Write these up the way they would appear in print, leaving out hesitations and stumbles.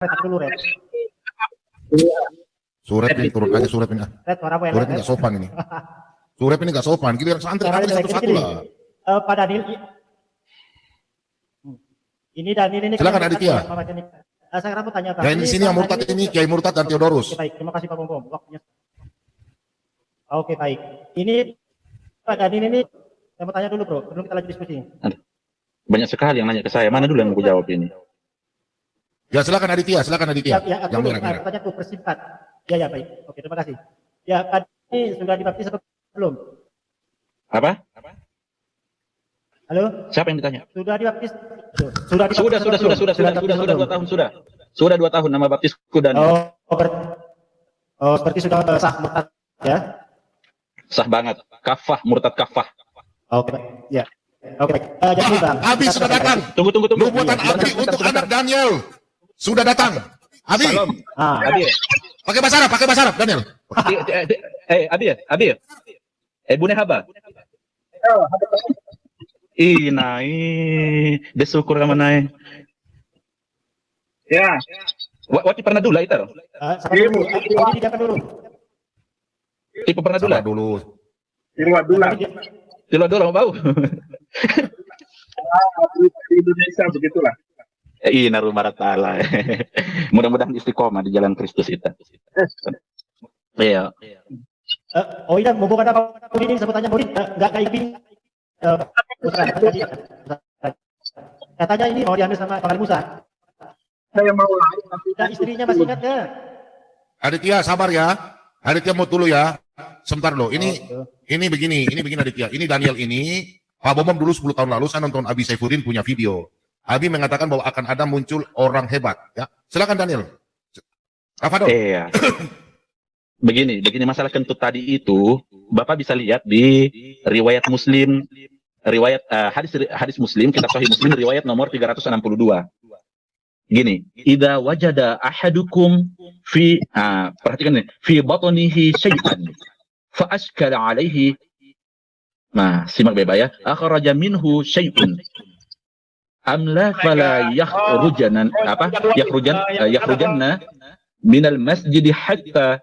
dulu, Red. Surat ini turun aja surat ini. Surat ini nggak sopan ini. Surat ini nggak sopan. Giliran santri apa satu-satu lah. Pak Daniel. Ini Daniel ini. Silakan Aditya. Saya mau tanya. Ya, di sini yang murtad ini Kiai Murtad dan Theodorus. Baik, terima kasih Pak Bom. Waktunya. Oke, baik. Ini Pak Daniel ini saya mau tanya dulu, Bro. Sebelum kita lanjut diskusi. Banyak sekali yang nanya ke saya. Mana dulu yang mau jawab ini? Ya, silakan Aditya, silakan Aditya. Ya, yang merah-merah. Tanya tuh persingkat. Ya, baik. Oke, terima kasih. Ya, Pak ini sudah dibaptis atau belum? Apa? Halo? Siapa yang ditanya? Sudah dibaptis? Sudah 2 tahun sudah. Sudah 2 tahun nama baptisku dan seperti sudah sah murtad ya? Sah banget. Kafah, murtad kafah. Oke, ya. Oke, jadi Bang. Abi sudah datang. Tunggu. Nubuatan Abi untuk anak Daniel sudah datang. Abi. Abi. Pakai bahasa Arab, Daniel. Abi. Bune haba. Nai, desyukur sama nai. Ya. Wati pernah dulu itu. Ini dulu. Tipe pernah dulu. Tilo dulu mau bau. Di Indonesia begitulah. Naru maratala. Mudah-mudahan istiqomah di jalan Kristus itu. Iya. Iya, mau bukan apa ini sebutannya murid enggak kayak gini. Katanya ini mau diambil sama Pak Musa. Saya mau istrinya masih ingat ya? Aditya sabar ya. Aditya mau dulu ya. Sebentar loh. Ini begini Aditya. Ini Daniel ini Pak Bomom dulu 10 tahun lalu saya nonton Abi Saifuddin punya video. Abi mengatakan bahwa akan ada muncul orang hebat ya. Silakan Daniel. Afadol. Iya. Begini masalah kentut tadi itu Bapak bisa lihat di riwayat Muslim, riwayat hadis Muslim, kitab Sahih Muslim riwayat nomor 362. Gini, idza wajada ahadukum fi perhatikan nih, fi batnihi syai'an fa ashkala alaihi. Nah, simak baik ya. Akhraja minhu syai'un amla fala yakhrujanna minal masjid hatta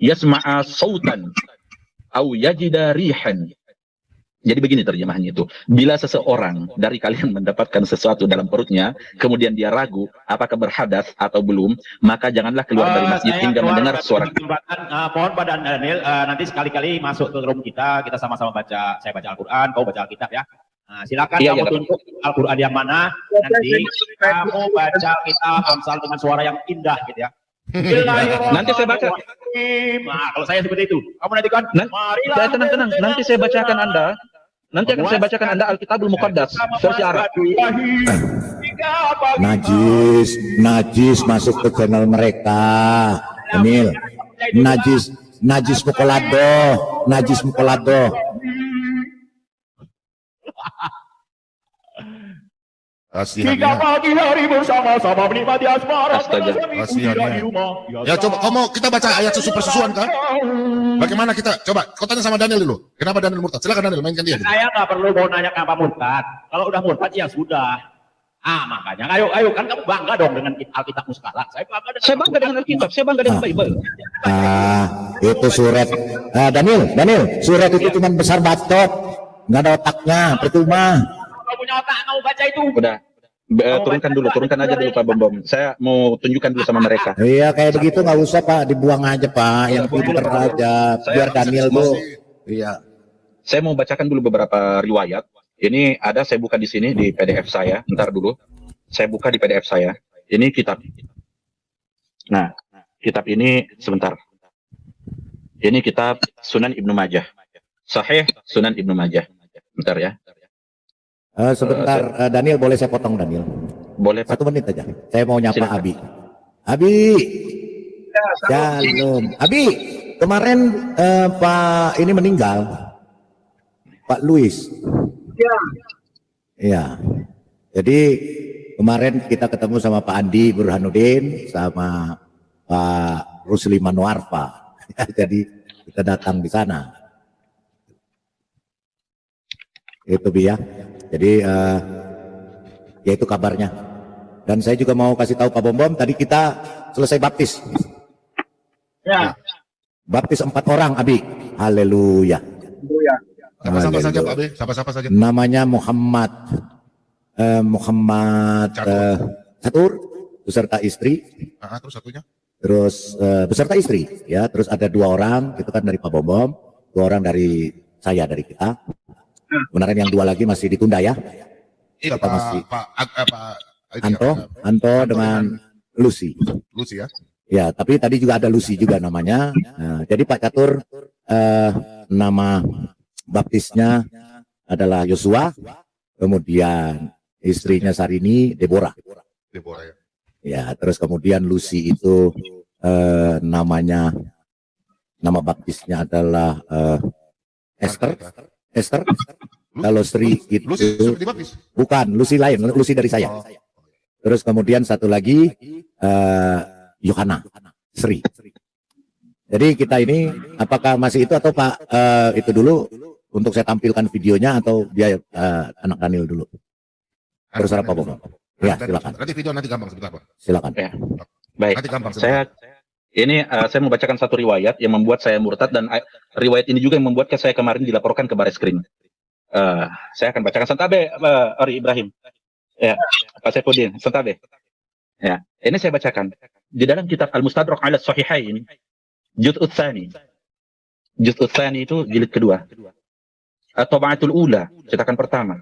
yasma'a sautan au yajida rihan. Jadi begini terjemahannya itu. Bila seseorang dari kalian mendapatkan sesuatu dalam perutnya, kemudian dia ragu apakah berhadas atau belum, maka janganlah keluar dari masjid hingga mendengar suara. Mohon Pak Daniel, nanti sekali-kali masuk ke room kita sama-sama baca. Saya baca Al-Quran, kau baca Alkitab ya. Nah, silakan kamu tunjuk Al-Quran yang mana, nanti kamu baca kitab Amsal dengan suara yang indah gitu ya. Nanti saya baca. Nah, kalau saya seperti itu, kamu nanti kan. Saya tenang. Nanti saya bacakan Anda. Nanti akan saya bacakan Anda Alkitabul Muqaddas versi Arab. Najis masuk ke channel mereka. Emil, najis mukolado. Kasihannya. Hari bersama-sama menikmati asmara. Kasihannya. Ya coba kita baca ayat susu-persusuan kan? Bagaimana kita? Coba kau tanya sama Daniel dulu. Kenapa Daniel murtad? Silakan Daniel mainkan dia. Saya nggak perlu mau nanya kenapa murtad. Kalau udah murtad ya sudah. Makanya ayo kan kamu bangga dong dengan Alkitab Muskalat. Saya bangga dengan Alkitab. Saya bangga dengan Bible. Itu surat. Daniel, surat itu cuma besar bacot. Nggak ada otaknya, percuma. Kalau punya otak kamu baca itu. Udah. Turunkan aja dulu Pak Bom. Saya mau tunjukkan dulu sama mereka. Iya kayak begitu nggak usah Pak, dibuang aja Pak, yang pinter aja. Biar Daniel tuh. Iya. Saya mau bacakan dulu beberapa riwayat. Ini ada saya buka di sini di PDF saya. Ntar dulu. Saya buka di PDF saya. Ini kitab. Nah, kitab ini sebentar. Ini kitab Sunan Ibnu Majah. Sahih Sunan Ibnu Majah. Bentar ya. Sebentar, Daniel boleh saya potong Daniel? Boleh Pak. 1 menit aja. Saya mau nyapa Silakan. Abi. Shalom. Abi, kemarin Pak ini meninggal. Pak Luis. Iya. Jadi kemarin kita ketemu sama Pak Andi Burhanuddin sama Pak Rusli Manwarfa. Jadi kita datang di sana. Itu Bi ya. Jadi ya itu kabarnya. Dan saya juga mau kasih tahu Pak Bom, tadi kita selesai baptis. Ya. Baptis 4 orang, Abi. Haleluya. Ya. Siapa-siapa saja Pak B? Siapa-siapa saja? Namanya Muhammad Catur beserta istri, Terus satunya? terus beserta istri, ya. Terus ada 2 orang, itu kan dari Pak Bom, 2 orang dari saya, dari kita. Kebenaran yang 2 lagi masih ditunda ya. Iya Kita masih Anto Anto dengan Lucy. Lucy ya. Ya, tapi tadi juga ada Lucy juga namanya. Nah, jadi Pak Catur nama baptisnya adalah Yosua, kemudian istrinya Sarini Deborah. Deborah ya. Ya, terus kemudian Lucy itu nama baptisnya adalah Esther. Kalau Sri itu Lucy sudah dibaptis? bukan, Lucy lain, Lucy dari saya. Oh. Terus kemudian satu lagi Yohana, Sri. Jadi kita ini apakah masih itu atau Pak itu dulu untuk saya tampilkan videonya atau dia anak Daniel dulu? Terserah Pak Bom. Ya, silakan. Nanti video nanti gampang sebentar Pak. Silakan. Ya. Baik. Nanti gampang sebentar. Saya membacakan satu riwayat yang membuat saya murtad, dan riwayat ini juga yang membuat saya kemarin dilaporkan ke Bareskrim. Saya akan bacakan sentabe, Ori Ibrahim. Ya, Pak Saifuddin, sentabe. Ya, ini saya bacakan di dalam kitab Al-Mustadrak 'ala Sahihain, Juz'ut Tsani. Juz'ut Tsani itu jilid kedua. At-Tab'atul Ula, cetakan pertama.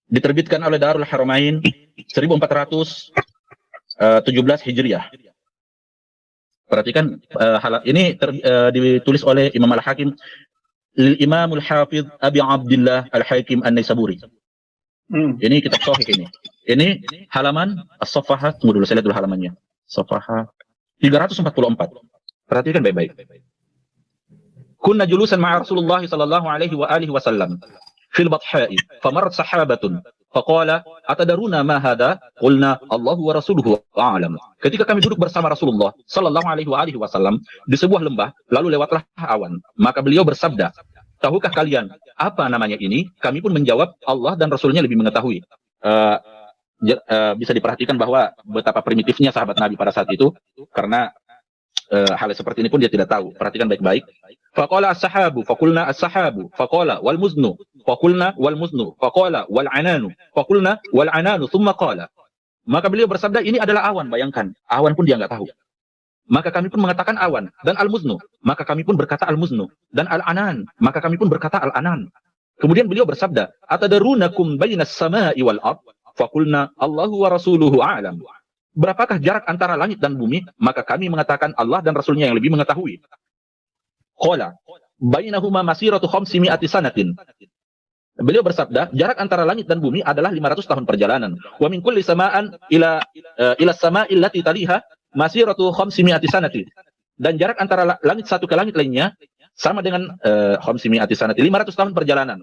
Diterbitkan oleh Darul Haramain 1417 Hijriah. Perhatikan ini ditulis oleh Imam Al-Hakim, Imamul Hafidh Abi Abdullah Al-Hakim An-Naisaburi. Ini kitab sahih ini. Ini halaman as-safahah, tunggu dulu saya lihat dulu halamannya. Safahah 344. Perhatikan baik-baik. Kunna julusan ma'a Rasulullah sallallahu alaihi wa alihi wasallam fil batha'i famarat sahabatun faqala atadaruna ma hadha qulna Allahu wa rasuluhu a'lam. Ketika kami duduk bersama Rasulullah sallallahu alaihi wa alihi wasallam di sebuah lembah, lalu lewatlah awan, maka beliau bersabda, tahukah kalian apa namanya ini? Kami pun menjawab, Allah dan Rasulnya lebih mengetahui. Bisa diperhatikan bahwa betapa primitifnya sahabat Nabi pada saat itu, karena hal seperti ini pun dia tidak tahu. Perhatikan baik-baik. Faqala as-sahabu faqulna as-sahabu faqala wal muznu faqulna wal muznu faqala wal ananu faqulna wal ananu thumma qala. Maka beliau bersabda, ini adalah awan, bayangkan. Awan pun dia enggak tahu. Maka kami pun mengatakan awan, dan al-muznu, maka kami pun berkata al-muznu, dan al-anan, maka kami pun berkata al-anan. Kemudian beliau bersabda, atadarunakum bainas sama'i wal ard? Faqulna Allahu wa rasuluhu a'lam. Berapakah jarak antara langit dan bumi? Maka kami mengatakan Allah dan Rasulnya yang lebih mengetahui. Qala bainahuma masiratu 500 sanatin. Beliau bersabda, jarak antara langit dan bumi adalah 500 tahun perjalanan. Wa min kulli sama'an ila sama'il lati taliha masiratu 500 sanati. Dan jarak antara langit satu ke langit lainnya sama dengan 500 sanati, 500 tahun perjalanan.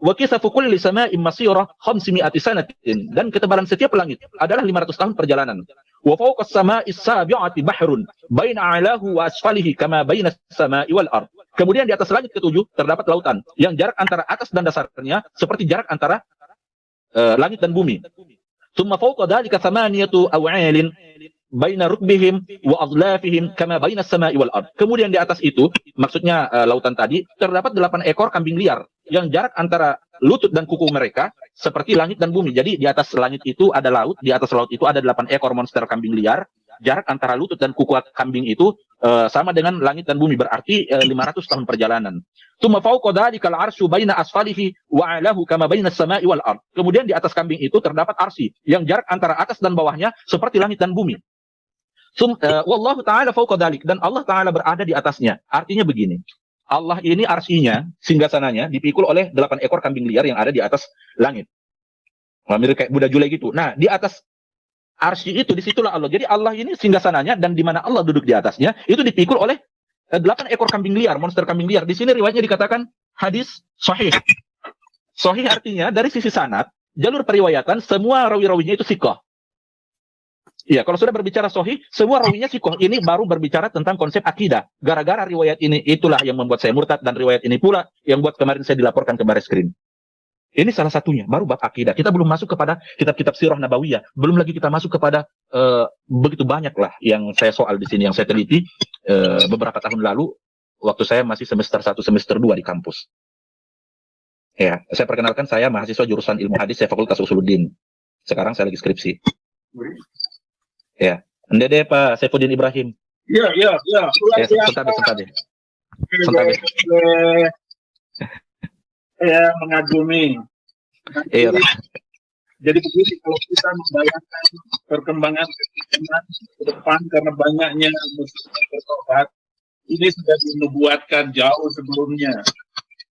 Wa kisafu kulli sama'in masirah 500 sanatin. Dan ketebalan setiap langit adalah 500 tahun perjalanan. Wa fawqa as-sama'is sabi'ati bahrun baina 'alahu wa asfalihi kama baina as-sama'i wal ard. Kemudian di atas langit ketujuh terdapat lautan yang jarak antara atas dan dasarnya seperti jarak antara langit dan bumi. Tsumma fawqa dhalika thamaniyatu aw'alin baina rukbihim wa adlafihim kama baina as-sama'i wal ard. Kemudian di atas itu, maksudnya lautan tadi, terdapat 8 ekor kambing liar yang jarak antara lutut dan kuku mereka seperti langit dan bumi. Jadi di atas langit itu ada laut, di atas laut itu ada 8 ekor monster kambing liar. Jarak antara lutut dan kuku kambing itu sama dengan langit dan bumi, berarti 500 tahun perjalanan. Tsumma fawqa dhalika al-'arsyu baina asfalihi wa 'alahu kama baina as-sama'i wal ard. Kemudian di atas kambing itu terdapat arsy yang jarak antara atas dan bawahnya seperti langit dan bumi. Wallahu ta'ala fawqa dhalik, dan Allah ta'ala berada di atasnya. Artinya begini, Allah ini arsinya, singgasananya dipikul oleh 8 ekor kambing liar yang ada di atas langit. Mirip kayak Buddha Julai gitu. Nah, di atas arsy itu, disitulah Allah. Jadi Allah ini singgasananya, dan di mana Allah duduk di atasnya, itu dipikul oleh 8 ekor kambing liar, monster kambing liar. Di sini riwayatnya dikatakan hadis sahih. Sahih artinya dari sisi sanad, jalur periwayatan, semua rawi-rawinya itu siqah. Iya, kalau sudah berbicara sahih, semua rawinya sikoh. Ini baru berbicara tentang konsep akidah. Gara-gara riwayat ini, itulah yang membuat saya murtad, dan riwayat ini pula yang buat kemarin saya dilaporkan ke Bareskrim. Ini salah satunya, baru bab akidah. Kita belum masuk kepada kitab-kitab sirah nabawiyah. Belum lagi kita masuk kepada begitu banyak lah yang saya soal di sini, yang saya teliti beberapa tahun lalu, waktu saya masih semester 1, semester 2 di kampus. Ya, saya perkenalkan, saya mahasiswa jurusan ilmu hadis, saya Fakultas Usuluddin. Sekarang saya lagi skripsi. Ya, Ndede Pak Saifuddin Ibrahim. Iya. Ya, sebentar deh. Saya mengagumi. Iya. Jadi begini, kalau kita membayangkan perkembangan ke depan karena banyaknya muslim yang bertobat, ini sudah dinubuatkan jauh sebelumnya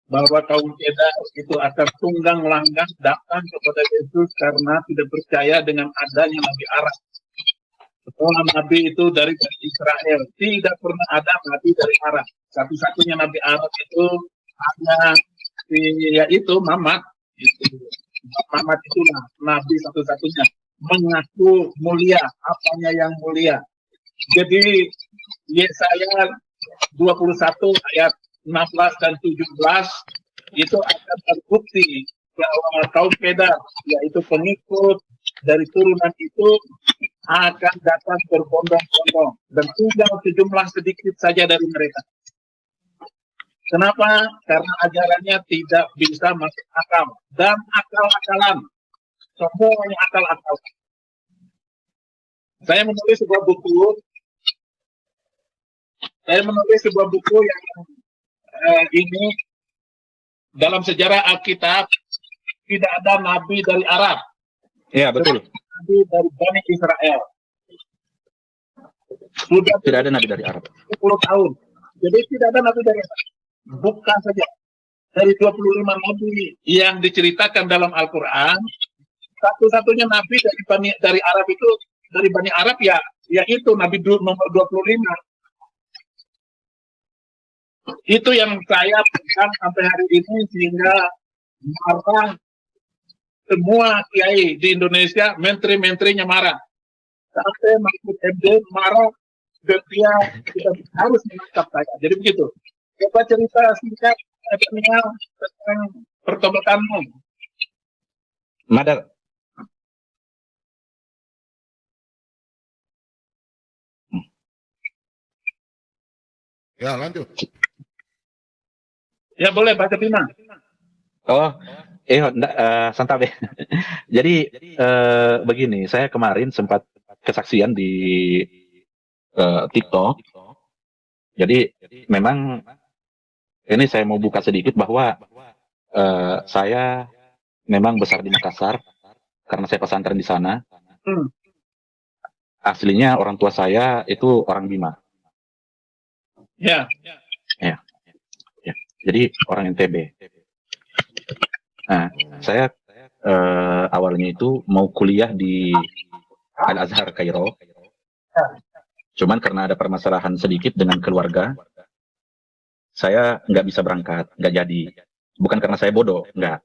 bahwa kaum Kedar itu akan tunggang langgang datang kepada Yesus karena tidak percaya dengan adanya Nabi Arab. Setelah Nabi itu dari Israel, tidak pernah ada Nabi dari Arab. Satu-satunya Nabi Arab itu hanya yaitu Muhammad. Muhammad itulah Nabi satu-satunya mengaku mulia, apanya yang mulia. Jadi Yesaya 21 ayat 16 dan 17 itu akan terbukti bahwa kaum Kedar, yaitu pengikut dari turunan itu, akan datang berbondong-bondong dan tinggal sejumlah sedikit saja dari mereka. Kenapa? Karena ajarannya tidak bisa masuk akal dan akal-akalan. Semuanya akal-akalan. Saya menulis sebuah buku yang ini dalam sejarah Alkitab tidak ada nabi dari Arab. Iya, betul. Nabi dari Bani Israel. Sudah Tidak ada nabi dari Arab. 10 tahun. Jadi tidak ada nabi dari Arab. Bukan saja dari 25 nabi yang diceritakan dalam Al-Quran, satu-satunya nabi dari Arab itu, dari Bani Arab ya, yaitu nabi nomor 25. Itu yang saya pegang sampai hari ini, sehingga marah semua kiai di Indonesia, menteri-menterinya marah. Sampai Mahfud MD marah dan dia harus menangkap saya. Jadi begitu. Coba cerita singkat tentang pertobatanmu. Madar. Ya, lanjut. Ya boleh baca Bima. Oh, santai. Jadi begini, saya kemarin sempat kesaksian di TikTok. Jadi memang ini saya mau buka sedikit bahwa saya memang besar di Makassar karena saya pesantren di sana. Aslinya orang tua saya itu orang Bima. Ya. Jadi orang NTB. Nah, saya awalnya itu mau kuliah di Al-Azhar Kairo. Cuman karena ada permasalahan sedikit dengan keluarga, saya nggak bisa berangkat, nggak jadi. Bukan karena saya bodoh, nggak.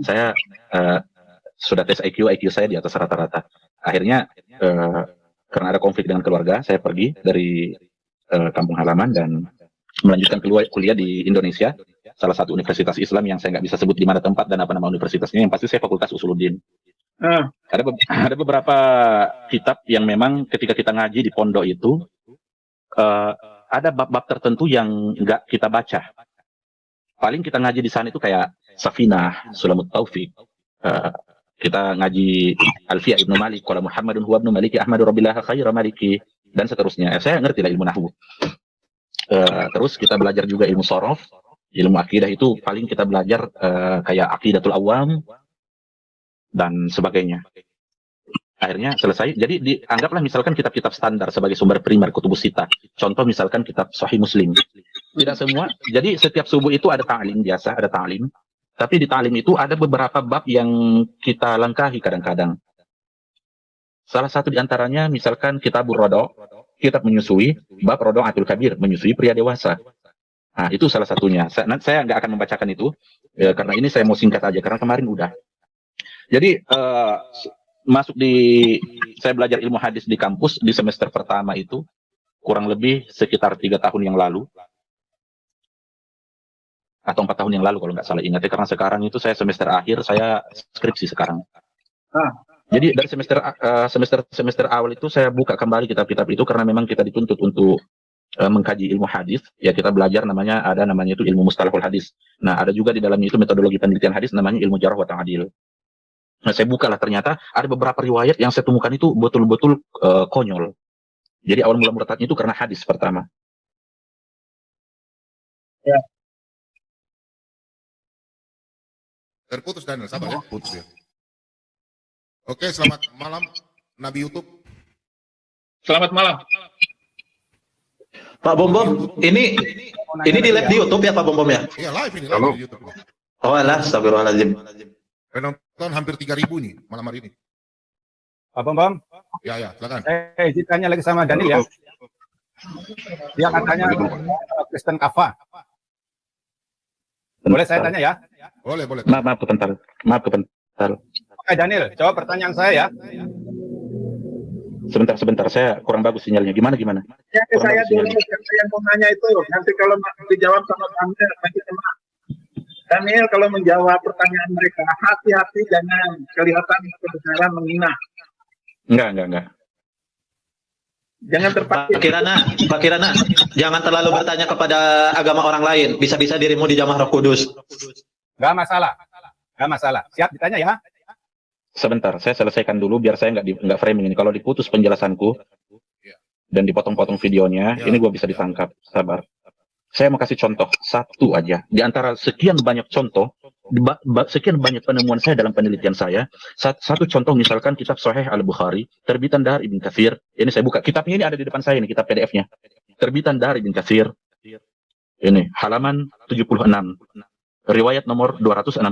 Saya sudah tes IQ saya di atas rata-rata. Akhirnya karena ada konflik dengan keluarga, saya pergi dari kampung halaman dan melanjutkan kuliah di Indonesia, salah satu universitas Islam yang saya nggak bisa sebut di mana tempat dan apa nama universitasnya, yang pasti saya Fakultas Usuluddin. Ada beberapa kitab yang memang ketika kita ngaji di pondok itu ada bab-bab tertentu yang nggak kita baca. Paling kita ngaji di sana itu kayak Safinah, Sulamut Taufik. Kita ngaji Alfiyah Ibnu Malik, qala Muhammadun huwa ibnu Maliki Ahmadu Rabbillah khairu Maliki, dan seterusnya. Saya ngerti lah ilmu nahwu. Terus kita belajar juga ilmu sorof, ilmu akidah itu paling kita belajar kayak Aqidatul Awam dan sebagainya. Akhirnya selesai. Jadi dianggaplah misalkan kitab-kitab standar sebagai sumber primer kutubus sittah. Contoh misalkan kitab Sahih Muslim. Tidak semua. Jadi setiap subuh itu ada ta'lim biasa, ada ta'lim. Tapi di ta'lim itu ada beberapa bab yang kita langkahi kadang-kadang. Salah satu di antaranya misalkan Kitabur Rodo, kitab menyusui, bab Rodo'atul Kabir, menyusui pria dewasa. Nah, itu salah satunya. Saya nggak akan membacakan itu, karena ini saya mau singkat aja, karena kemarin udah. Jadi, saya belajar ilmu hadis di kampus, di semester pertama itu, kurang lebih sekitar 3 tahun yang lalu. atau 4 tahun yang lalu kalau nggak salah ingat ya, karena sekarang itu saya semester akhir, saya skripsi sekarang. Jadi dari semester awal itu saya buka kembali kitab-kitab itu karena memang kita dituntut untuk mengkaji ilmu hadis. Ya kita belajar namanya itu ilmu mustalahul hadis. Nah ada juga di dalamnya itu metodologi penelitian hadis namanya ilmu jarh wa ta'dil. Nah saya bukalah ternyata ada beberapa riwayat yang saya temukan itu betul-betul konyol. Jadi awal mula murtadnya itu karena hadis pertama. Ya. Terputus Daniel, sabar ya, putus ya. Oke, selamat malam Nabi YouTube. Selamat malam. Pak Bom Bom, ini di live di YouTube ya Pak Bom Bom ya? Iya live ini, live di YouTube. Oh alah, astagfirullahaladzim. Penonton hampir 3.000 nih malam hari ini. Pak Bom Bom, Ya, silakan. izin tanya lagi sama Daniel ya. Dia katanya Kristen Kafah. Boleh saya tanya ya? Boleh. Maaf kebentar. Oke Daniel, jawab pertanyaan saya ya. Sebentar, saya kurang bagus sinyalnya. Gimana? Ya, saya dulu yang mau nanya itu. Nanti kalau dijawab sama Daniel, nanti sama Daniel kalau menjawab pertanyaan mereka, hati-hati jangan kelihatan kebenaran menghina. Enggak. Jangan terpakai. Pak Kirana, jangan terlalu bertanya kepada agama orang lain. Bisa-bisa dirimu dijamah Roh Kudus. Gak masalah. Siap ditanya ya? Sebentar, saya selesaikan dulu biar saya nggak framing ini. Kalau diputus penjelasanku dan dipotong-potong videonya, ini gue bisa ditangkap. Sabar. Saya mau kasih contoh satu aja di antara sekian banyak contoh, sekian banyak penemuan saya dalam penelitian saya. Satu contoh misalkan kitab Sahih Al-Bukhari, terbitan dari Ibn Katsir. Ini saya buka. Kitabnya ini ada di depan saya ini, kitab PDF-nya. Terbitan dari Ibn Katsir. Ini halaman 76. Riwayat nomor 268.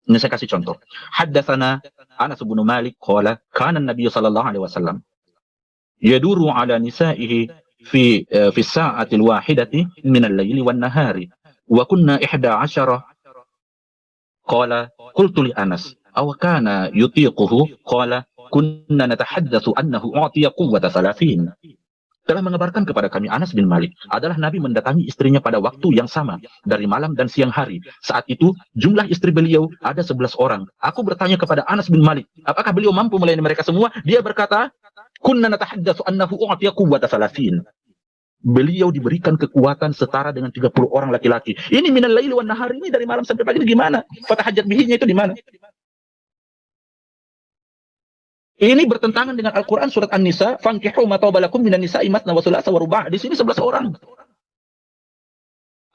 Ini saya kasih contoh. Haddatsana Anas bin Malik qala kana an-nabiy sallallahu alaihi wasallam yaduru ala nisa'ihi fi as-sa'ati al-wahidati min al-laili wan-nahari wa kunna 11 qala qultu li Anas aw kana yutiquhu qala kunna natahaddatsu annahu u'tiya quwwata 30. Telah mengabarkan kepada kami Anas bin Malik adalah Nabi mendatangi istrinya pada waktu yang sama dari malam dan siang hari. Saat itu jumlah istri beliau ada 11 orang. Aku bertanya kepada Anas bin Malik, apakah beliau mampu melayani mereka semua? Dia berkata, kunna natahaddatsu annahu u'tiya quwwata 30. Beliau diberikan kekuatan setara dengan 30 orang laki-laki. Ini minal laili wan nahar, ini dari malam sampai pagi ini gimana? Fatahajjat bihinya itu di mana? Ini bertentangan dengan Al-Quran surat An-Nisa, fankihu ma taba lakum minan nisa'i matsna wa thulatsa wa ruba'. Di sini 11 orang.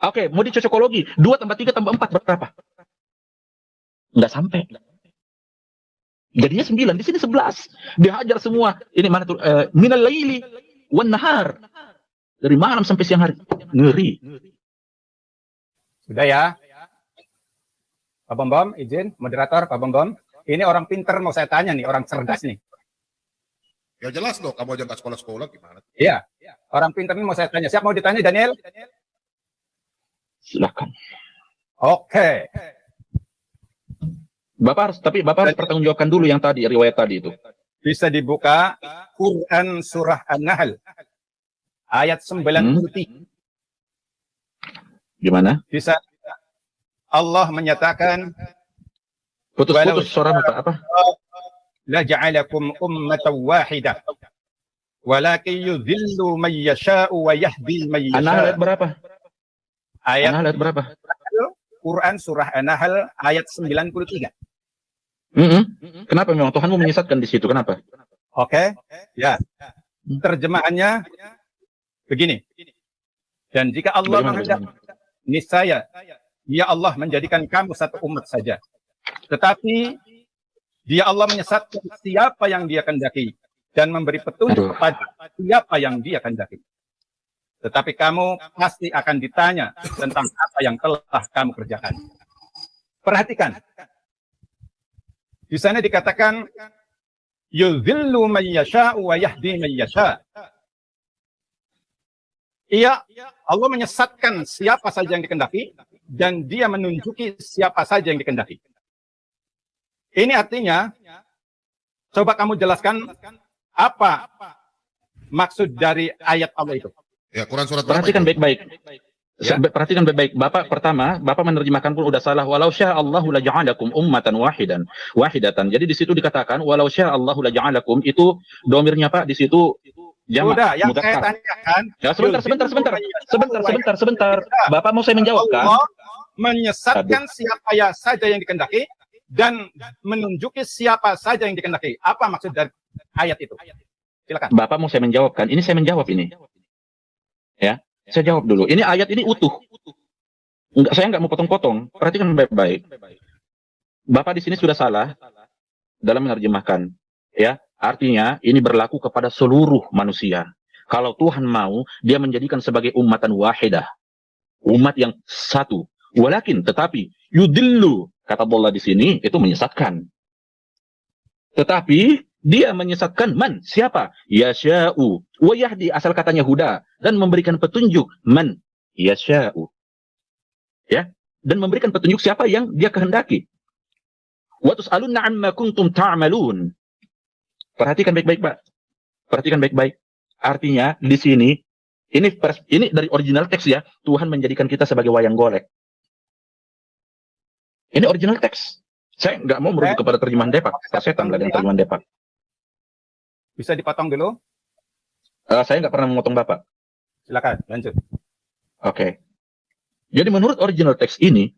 Oke, mau dicocokologi. 2 tambah 3 tambah 4 berapa? Enggak sampai. Jadinya 9, di sini 11. Dihajar semua. Ini mana tuh? Minal laili wan nahar. Dari malam sampai siang hari. Ngeri. Sudah ya? Pak Bom Bom, izin moderator Pak Bom Bom. Ini orang pinter mau saya tanya nih, orang cerdas nih. Ya jelas loh, kamu aja nggak sekolah-sekolah gimana? Iya, orang pinter ini mau saya tanya. Siap mau ditanya Daniel? Silakan. Oke. Bapak harus pertanggungjawabkan dulu yang tadi, riwayat tadi itu. Bisa dibuka Quran surah An-Nahl ayat 93. Gimana? Bisa Allah menyatakan Putus-putus suara Bapak apa? La ja'alakum ummatan wahidah walakin yudhillu man yasha'u wa yahdi man An-Nahl ayat yasha'. berapa? Ayat An-Nahl ayat berapa? Quran surah An-Nahl ayat 93. Kenapa memang Tuhanmu menyesatkan di situ? Kenapa? Oke. Ya. Terjemahannya begini. Dan jika Allah menghendaki, niscaya ya Allah menjadikan kamu satu umat saja. Tetapi dia Allah menyesatkan siapa yang dia kehendaki dan memberi petunjuk kepada siapa yang dia kehendaki. Tetapi kamu pasti akan ditanya tentang apa yang telah kamu kerjakan. Perhatikan. Di sana dikatakan yudhillu man yasha'u wa yahdi man yasha'. Iya, Allah menyesatkan siapa saja yang dikehendaki dan dia menunjuki siapa saja yang dikehendaki. Ini artinya, coba kamu jelaskan apa maksud dari ayat Allah itu. Ya, Quran surat berapa Perhatikan itu? baik-baik. Ya. Perhatikan baik-baik. Bapak pertama, Bapak menerjemahkan pun udah salah. Walau sya'allahu laja'alakum ummatan wahidatan. Jadi di situ dikatakan walau sya'allahu laja'alakum, itu domirnya Pak di situ jamak. Sudah, yang mudzakkar. saya tanyakan. Ya, sebentar. Bapak mau saya menjawab kan? Allah menyesatkan siapa saja yang dikehendaki dan menunjuki siapa saja yang dikehendaki. Apa maksud dari ayat itu? Silakan. Bapak mau saya menjawab kan? Ini saya menjawab ini. Ya, saya jawab dulu. Ini ayat ini utuh. Saya nggak mau potong-potong. Perhatikan baik-baik. Bapak di sini sudah salah dalam menerjemahkan. Ya, artinya ini berlaku kepada seluruh manusia. Kalau Tuhan mau, Dia menjadikan sebagai ummatan wahidah, umat yang satu. Walakin, tetapi yudillu, kata Allah di sini itu menyesatkan. Tetapi Dia menyesatkan man, siapa? Yasha'u wa yahdi, asal katanya huda, dan memberikan petunjuk man yasha'u. Ya, dan memberikan petunjuk siapa yang Dia kehendaki. Wa tus'alunna 'amma kuntum ta'malun. Perhatikan baik-baik, Pak. Perhatikan baik-baik. Artinya di sini ini dari original teks ya, Tuhan menjadikan kita sebagai wayang golek. Ini original teks. Saya nggak mau merujuk kepada terjemahan Depak. Saya tambah dengan terjemahan Depak. Bisa dipotong dulu? Saya nggak pernah memotong Bapak. Silakan, lanjut. Oke. Jadi menurut original teks ini,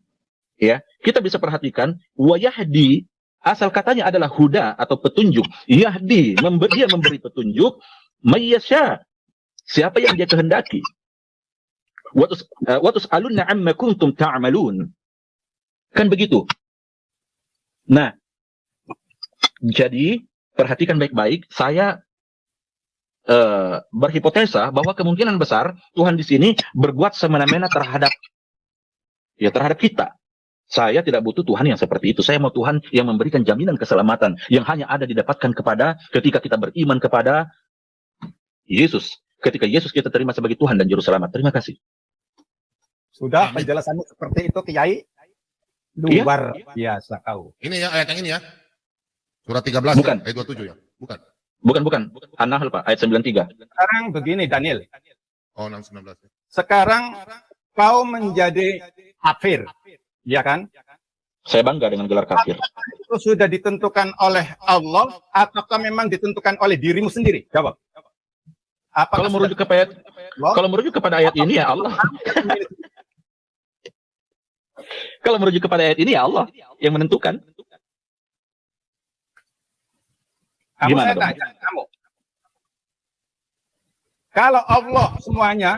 ya, kita bisa perhatikan wayahdi, asal katanya adalah huda atau petunjuk. Yahdi, dia memberi petunjuk. Mayyasya, siapa yang Dia kehendaki. Wa tus'alunna 'amma kuntum ta'malun. Kan begitu. Nah, jadi perhatikan baik-baik, saya berhipotesa bahwa kemungkinan besar Tuhan di sini berbuat semena-mena terhadap kita. Saya tidak butuh Tuhan yang seperti itu. Saya mau Tuhan yang memberikan jaminan keselamatan yang hanya ada didapatkan ketika kita beriman kepada Yesus. Ketika Yesus kita terima sebagai Tuhan dan Juru Selamat. Terima kasih. Sudah penjelasannya seperti itu, Kiai. Luar biasa kau. Ini ya ayat yang ini ya. Surat 13 Bukan. ayat 27 ya. Bukan. Bukan. An-Nahl, Pak, ayat 93. Sekarang begini, Daniel. Oh, 619. Sekarang kau menjadi kafir, ya kan? Saya bangga dengan gelar kafir. Itu sudah ditentukan oleh Allah ataukah memang ditentukan oleh dirimu sendiri? Jawab. Kalau merujuk kepada ayat ini ya Allah. Kalau merujuk kepada ayat ini ya Allah yang menentukan. Gimana dong? Kamu. Kalau Allah semuanya,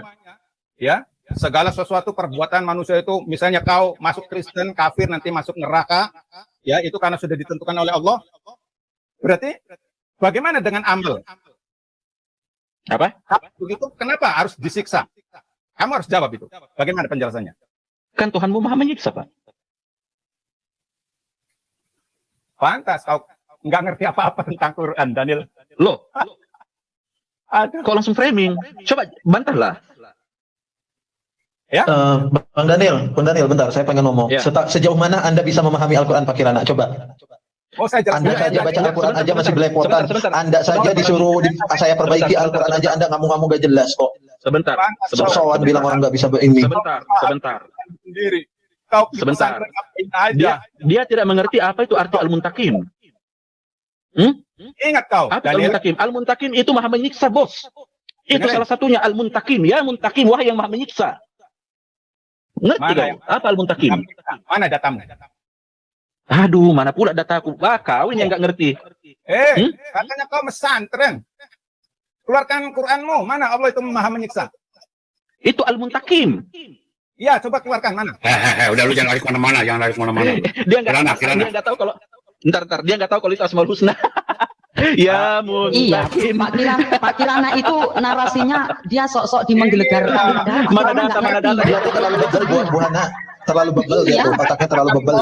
ya, segala sesuatu perbuatan manusia itu, misalnya kau masuk Kristen, kafir, nanti masuk neraka, ya, itu karena sudah ditentukan oleh Allah. Berarti bagaimana dengan amal? Apa? Begitu, kenapa harus disiksa? Kamu harus jawab itu. Bagaimana penjelasannya? Kan Tuhanmu Maha menyiksa, Pak. Pantas kau nggak ngerti apa-apa tentang Quran, Daniel. Loh, Aduh. kok langsung framing? Coba bantahlah. Ya. Bang Daniel, bentar, saya pengen ngomong. Ya. Sejauh mana Anda bisa memahami Al-Quran Pak Kirana? Coba. Oh, saya jelaskan. Anda saja baca Al-Quran aja masih belepotan. Sebentar. Anda saja disuruh saya perbaiki Al-Quran aja Anda ngamuk-ngamuk gak jelas kok. Sebentar. Soal bilang orang nggak bisa ini. Sebentar. Sendiri. Kau Sebentar. aja. Dia tidak mengerti apa itu arti al-muntakim. Ingat kau, Apa Daniel. al-muntakim? Al-muntakim itu Maha menyiksa, Bos. Itu Dengerin. salah satunya al-muntakim. Ya muntakim, wahai yang Maha menyiksa. Ngerti Mana kau? yang- Apa al-muntakim? Mana datamu? Aduh, mana pula dataku? Kau ini yang nggak ngerti. Katanya kau mesantren. Keluarkan Quranmu. Mana Allah itu Maha menyiksa? Itu al-muntakim. Iya, coba keluarkan mana? Udah lu jangan lari kemana-mana, Dia nggak Kirana. dia nggak tahu kalau Ntar dia nggak tahu kalau itu Asmaul Husna. Ya Iya, muntakim. Pak Kirana itu narasinya dia sok-sok dimenggelegarkan. Mana data? Dia tuh terlalu bebel Bu Hana. Terlalu bebel dia tuh, otaknya terlalu bebel.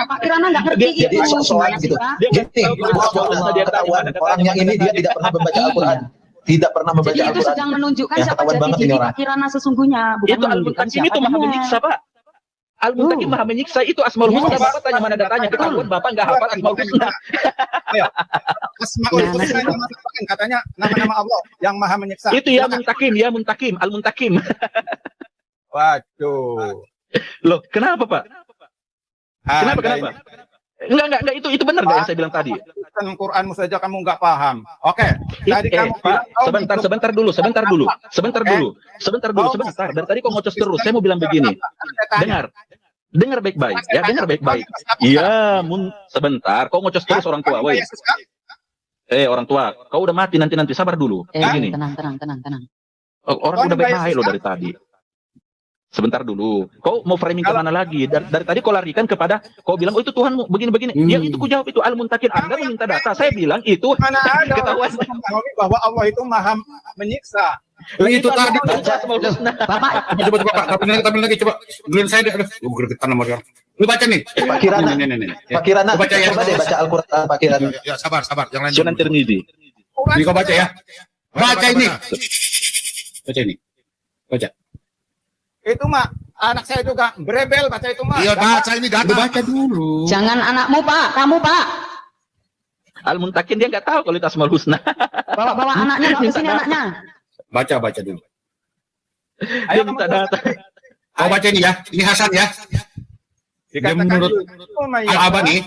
Pak Kirana nggak ngerti Jadi itu. sok-sokan gitu. Gini, ketahuan orang yang ini dia tidak pernah membaca Al-Quran. Tidak pernah membaca Jadi itu Al-Quran. sedang menunjukkan Ya, siapa ketahuan jadi banget diri ini orang. Pak Kirana sesungguhnya. Bukan Itu menunjukkan al-muntakim siapa itu Maha dirinya. menyiksa, Pak. Al-muntakim Maha menyiksa itu Asmaul Yes. Husna. Bapak tanya mana datanya? Ketahuan Bapak nggak hafal Asmaul Husna. Asmaul Husna katanya nama-nama Allah yang Maha menyiksa. Itu ya muntakim, al-muntakim. Waduh. Loh, kenapa Pak? Kenapa? Anda Enggak, itu benar nggak yang saya bilang tadi? Kan Quranmu saja kamu nggak paham. Oke. Tadi kamu Pak, bilang, sebentar dulu. Dari tadi kok ngocos terus. Saya mau bilang begini. Dengar baik-baik ya, dengar baik-baik. Iya, sebentar. Kok ngocos terus orang tua, woi. Orang tua, kau udah mati nanti sabar dulu. Begini. Tenang. Orang udah baik-baik loh dari tadi. Sebentar dulu. Kau mau framing kemana lagi? Dari tadi kau larikan kepada, kau bilang, oh itu Tuhan begini-begini. Ya itu ku jawab itu Al-Muntakin. Anda meminta data. Saya bilang itu mana ada ketahuan. bahwa Allah itu maha menyiksa. Itu tadi. Bapak, Coba tapi lagi coba. Giliran saya deh. Gregetan sama dia. Lu baca nih. Pak Kirana. Pak Kirana, Baca ya. coba deh baca Al-Quran Pak Kirana. Ya, sabar. Yang lain. Sunan Tirmizi. Ini kau baca ya. Baca ini. Baca. Itu mah anak saya juga berebel baca itu mah. Iya, baca ini data. Baca dulu. jangan anakmu Pak, kamu Pak. Al-Muntakin dia nggak tahu kalau itu Asmaul Husna. Bawa anaknya ke sini anaknya. Baca dulu. Dia minta data. Kau baca ini ya. Ini Hasan ya. Dia menurut Al-Albani,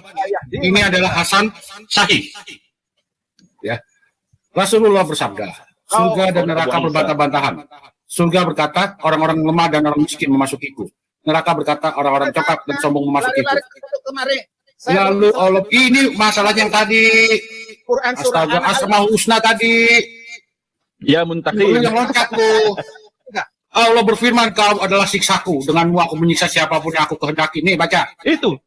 ini adalah Hasan sahih. Ya. Rasulullah bersabda, surga dan neraka berbantah-bantahan. Surga berkata, orang-orang lemah dan orang miskin memasukiku. Neraka berkata, orang-orang congkak dan sombong memasukiku. Lalu Allah, ini masalah yang tadi. Astaga, Asmaul Husna tadi. Ya Muntakin. Yang lengkap tuh. Allah berfirman, kau adalah siksaku. Denganmu aku menyiksa siapapun yang aku kehendaki. Nih, baca. Itu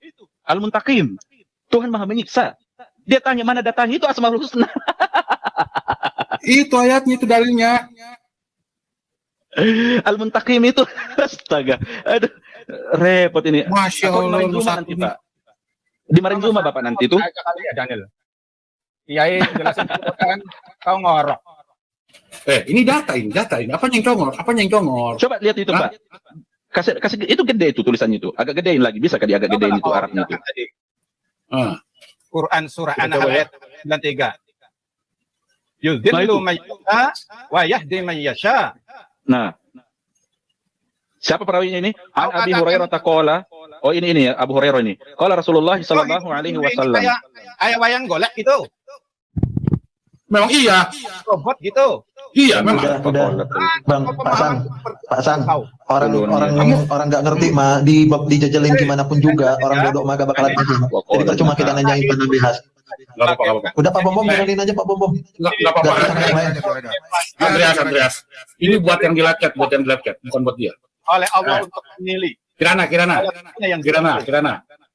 Al-Muntakin. Tuhan Maha menyiksa. Dia tanya mana datanya, itu Asmaul Husna. Itu ayatnya, itu dalilnya. Al-Muntakim itu. Astaga. Aduh, repot ini. Masya Aku Allah. di Marinjuma nanti, Pak. Di Marinjuma Bapak nanti itu. Ya Daniel. Kiai jelasin kan kau ngorok. Ini data ini. Apa yang congor? Coba lihat itu, Pak. Kasih itu gede itu tulisannya itu. Agak gedein lagi, bisa kali agak gedein itu Arabnya itu. Quran surah Kita An-Nahl coba ya. ayat 93. Yudhillu man yasha wa yahdi man yasha. Nah, siapa perawinya ini? An Abi Hurairah taqala. Oh ini ya Abu Hurairah ini. Qala Rasulullah sallallahu alaihi wasallam. Kayak wayang golek gitu. Memang iya. Robot gitu. Iya, memang. Udah. Bang, Pak San. Orang nggak ngerti mah dijajalin gimana pun juga orang bodoh mah gak bakalan ngerti. Jadi percuma kita nanyain Pak Nabi Has. Enggak apa-apa. Udah Pak Bombom dengerin aja Pak Bombom. Enggak apa-apa. Andreas. Ini buat yang di live chat, bukan buat dia. Oleh Allah untuk memilih. Kirana.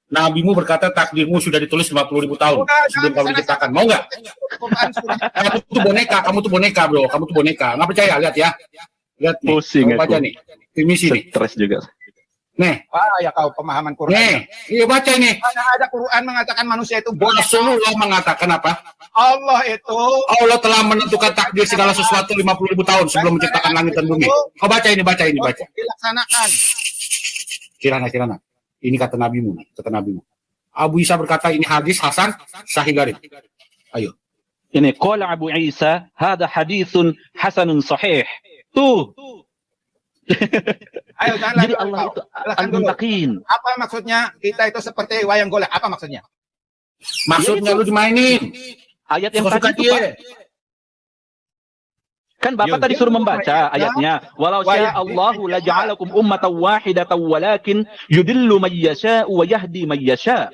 Nabimu berkata takdirmu sudah ditulis 50.000 tahun sebelum kamu diciptakan. Mau nggak? Kamu tuh boneka, bro. Kamu tuh boneka. Nggak percaya? Lihat ya. Lihat nih. Pusing baca nih. Misi nih. Stres juga. Nih. Ya kau pemahaman Quran. Nih. Iya baca ini. Mana ada Quran mengatakan manusia itu boneka. Rasulullah mengatakan apa? Allah telah menentukan takdir segala sesuatu 50.000 tahun sebelum menciptakan langit dan bumi. Kau baca ini. Dilaksanakan. Kirana. Ini kata nabimu. Abu Isa berkata ini hadis Hasan sahih garib. Ayo. Ini qala Abu Isa, hada haditsun hasanun sahih. Tuh. Ayo jangan Jadi Allah itu Al-Muntakin. Apa maksudnya kita itu seperti wayang golek? Apa maksudnya? Maksudnya lu dimainin. Ayat yang tadi itu, Pak. Kan Bapak tadi suruh membaca ayatnya. Walau syaa Allahu la ja'alakum ummatan wahidatan walakin yudillu man yasha'u wa yahdi man yasha'.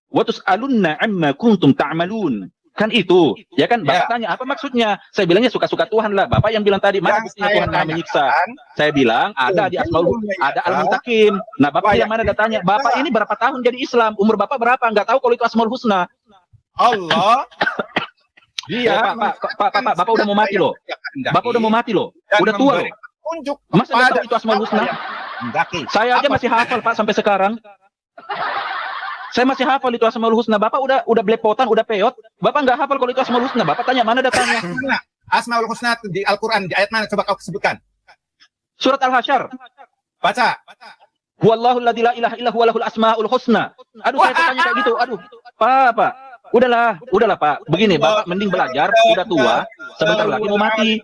Wa tus'alunna 'amma kuntum ta'malun. Kan itu. Ya kan Bapak tanya apa maksudnya? Saya bilangnya suka-suka Tuhan lah. Bapak yang bilang tadi mana buktinya Tuhan Maha menyiksa? Saya bilang ada di Asmaul, ada Al-Muntakim. Nah, Bapak yang mana datanya? Bapak ini berapa tahun jadi Islam? Umur Bapak berapa? Enggak tahu kalau itu Asmaul Husna. Allah dia Pak, Bapak udah mau mati loh. Bapak udah mau mati loh. Udah tua loh. Tunjuk Masa nggak tahu itu Asmaul Husna? Saya aja masih hafal Pak sampai sekarang. Saya masih hafal itu Asmaul Husna. Bapak udah belepotan, udah peot. Bapak nggak hafal kalau itu Asmaul Husna. Bapak tanya mana datanya? Asmaul Husna di Al-Quran di ayat mana? Coba kau sebutkan. Surat Al-Hasyr. Baca. Huwallahu alladzi la ilaha illa huwalahul asmaul husna. Aduh, saya tanya kayak gitu. Aduh. Pak. Udahlah Pak. Begini, Bapak mending belajar, udah tua, sebentar lagi mau mati.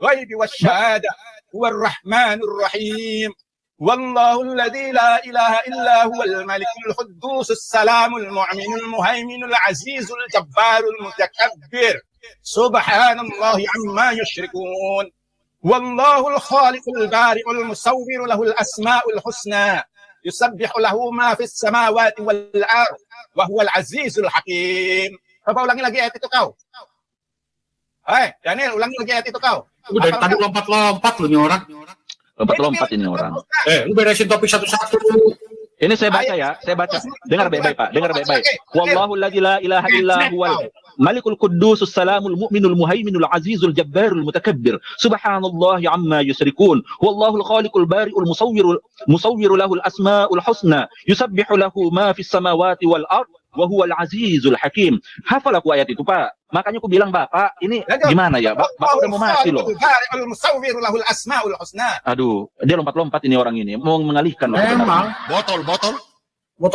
Ghaibi wasyahada huwar rahmanur rahim. Wallahu alladzi la ilaha illa huwal malikul quddus salamul mu'minul muhaiminul azizul jabbarul mutakabbir. Subhanallahi amma yusyrikun. Wallahul khaliqul bari'ul musawwir lahul asmaul husna. Yusabbihu lahu ma fis samawati wal ardh wa huwal azizul hakim. Coba ulangi lagi ayat itu kau. Hai, Daniel, ulangi lagi ayat itu kau. Udah tadi lompat-lompat lu nih orang. Lompat-lompat ini orang. Lu beresin topik satu-satu. Ini saya baca ya, saya baca. Dengar baik-baik Pak, dengar baik-baik. Wallahu alladzi la ilaha illa huwal malikul quddusus salamul mu'minul muhaiminul azizul jabbarul mutakabbir. Subhanallahi amma yusyrikun. Wallahul khaliqul bari'ul musawwir lahul asmaul husna. Yusabbihu lahu ma fis samawati wal ardh wa huwal azizul hakim. Hafal aku ayat itu, Pak. Makanya aku bilang Bapak, ini gimana ya? Bapak udah mau mati loh. Aduh, dia lompat-lompat ini orang ini, mau mengalihkan loh. Memang botol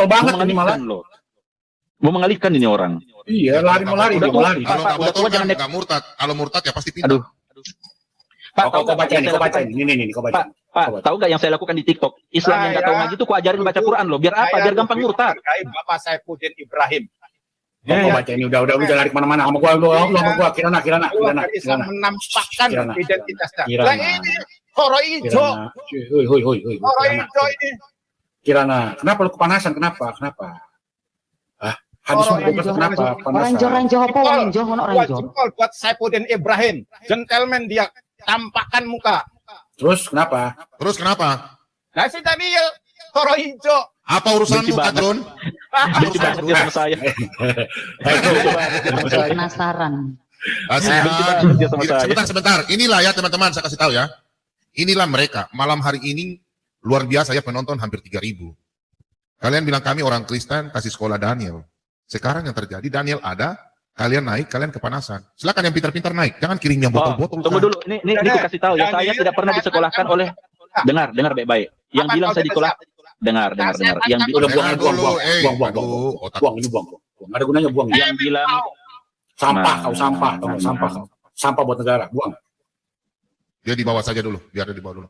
banget ini malah. Loh. Mau mengalihkan ini orang. Iya, mau lari. Kalau nggak botol kan nggak murtad. Kalau murtad ya pasti pintar. Aduh. Pak, kau baca ini. Pak, tahu nggak yang saya lakukan di TikTok? Islam yang nggak tahu ngaji itu ku ajarin baca Quran loh. Biar apa? Biar gampang murtad. Bapak Saifuddin Ibrahim. Kau baca ini udah lari kemana-mana sama gua kirana. Menampakkan identitasnya. Lah ini horo ijo. Horo ijo ini. Kirana, kenapa lu kepanasan? Kenapa? Hadis kenapa? Ranjo apa ranjo? Buat Saifuddin Ibrahim, gentleman dia, tampakkan muka. Terus kenapa? Nah si Daniel horo ijo. Apa urusanmu, Kadrun? Benci banget dia sama saya. Penasaran. Sebentar. Inilah ya teman-teman, saya kasih tahu ya. Inilah mereka. Malam hari ini luar biasa ya, penonton hampir 3.000. Kalian bilang kami orang Kristen kasih sekolah Daniel. Sekarang yang terjadi, Daniel ada, kalian naik, kalian kepanasan. Silakan yang pintar-pintar naik, jangan kirim yang botol-botol. Tunggu dulu, ini kasih tahu ya, saya tidak pernah disekolahkan oleh. Dengar baik-baik. Yang bilang saya disekolah. Dengar. Yang buang. Nggak ada gunanya buang. Yang bilang sampah buat negara, buang. Dia dibawa saja dulu, biar dia dibawa dulu.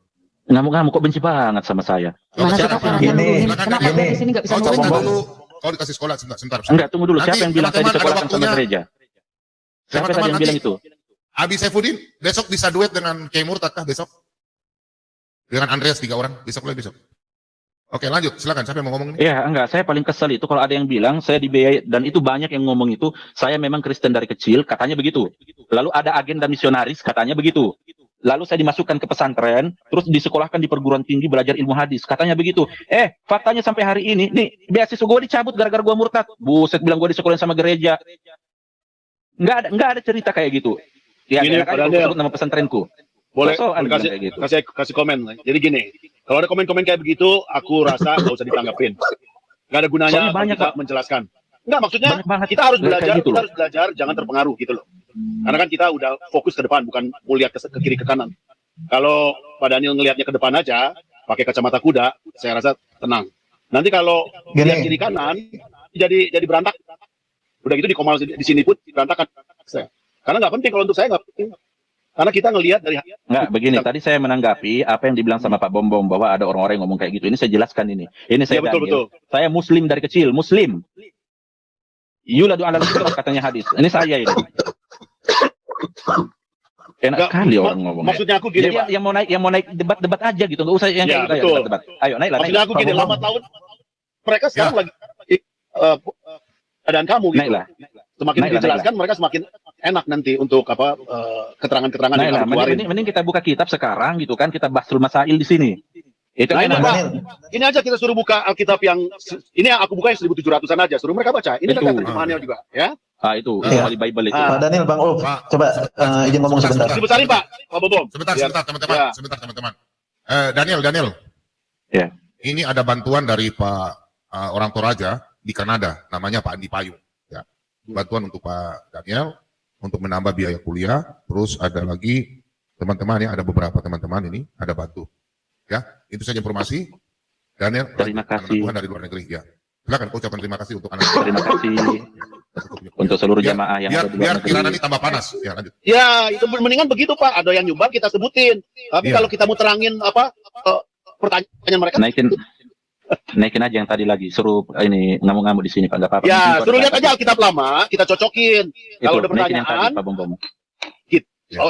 Ngamuk-ngamuk kok benci banget sama saya. Kenapa di sini nggak bisa ngomong? Kau dikasih sekolah sebentar. Enggak, tunggu dulu. Siapa yang bilang saya disekolahkan sama gereja? Siapa tadi yang bilang itu? Abi Saifuddin besok bisa duet dengan Kiai Murtad kah besok? Dengan Andreas 3 orang, besok. Oke, lanjut. Silakan. Siapa yang mau ngomong ini? Iya, enggak. Saya paling kesel itu kalau ada yang bilang saya dibiayai, dan itu banyak yang ngomong itu, saya memang Kristen dari kecil, katanya begitu. Lalu ada agenda misionaris, katanya begitu. Lalu saya dimasukkan ke pesantren, terus disekolahkan di perguruan tinggi belajar ilmu hadis, katanya begitu. Faktanya sampai hari ini, nih beasiswa gue dicabut gara-gara gue murtad. Buset, bilang gue disekolahin sama gereja. Enggak ada cerita kayak gitu. Ya, gini, kan sebut nama pesantrenku. Boleh gitu. kasih komen. Jadi gini, kalau ada komen-komen kayak begitu, aku rasa nggak usah ditanggapin. Nggak ada gunanya kita menjelaskan. Enggak, maksudnya kita harus belajar, gitu jangan terpengaruh gitu loh. Karena kan kita udah fokus ke depan, bukan mau lihat ke kiri ke kanan. Kalau Pak Daniel ngelihatnya ke depan aja, pakai kacamata kuda, saya rasa tenang. Nanti kalau lihat kiri kanan, jadi berantak. Udah gitu di komal di sini pun berantakan. Karena nggak penting, kalau untuk saya nggak penting. Karena kita ngelihat dari nggak begini. Tadi saya menanggapi apa yang dibilang sama Pak Bom bahwa ada orang-orang yang ngomong kayak gitu. Ini saya jelaskan ini. Ini saya betul. Saya Muslim dari kecil, Muslim. Yuladu alal fitrah katanya hadis. Ini saya ini. Enak kali orang ngomong. Maksudnya aku gini, Pak. Yang mau naik debat aja gitu. Nggak usah yang kayak gitu. Debat. Ayo naiklah. Maksudnya aku gini, lama tahun mereka sekarang lagi keadaan kamu gitu. Naiklah. Semakin dijelaskan mereka semakin enak nanti untuk keterangan-keterangan yang kamu keluarin. Mending kita buka kitab sekarang gitu kan, kita bahsul masail di sini. Itu ini aja kita suruh buka Alkitab yang ini yang aku buka yang 1700-an aja, suruh mereka baca. Ini dekat terjemahannya juga, ya. Itu Holy Bible itu. Pak Daniel, Bang Ulf, coba izin ngomong sebentar. Sebentar, Pak Bobom. Sebentar, teman-teman. Daniel. Ya. Ini ada bantuan dari Pak orang Toraja di Kanada, namanya Pak Andi Payung. Ya. Bantuan untuk Pak Daniel untuk menambah biaya kuliah. Terus ada lagi teman-teman ya, ada beberapa teman-teman ini ada bantu. Ya, itu saja informasi. Daniel, terima kasih. Tuhan dari luar negeri ya. Silakan ucapan terima kasih untuk anak. Terima kasih untuk seluruh jamaah yang ada di luar negeri. Biar ini tambah panas. Ya, lanjut. Ya, itu mendingan begitu, Pak. Ada yang nyumbang kita sebutin. Tapi kalau kita mau terangin pertanyaan mereka. Naikin aja yang tadi lagi, suruh ini ngamuk-ngamuk di sini Pak, nggak apa-apa. Ya, suruh lihat aja Alkitab lama, kita cocokin. Kalau ada naikin yang tadi pertanyaan, Pak Bom.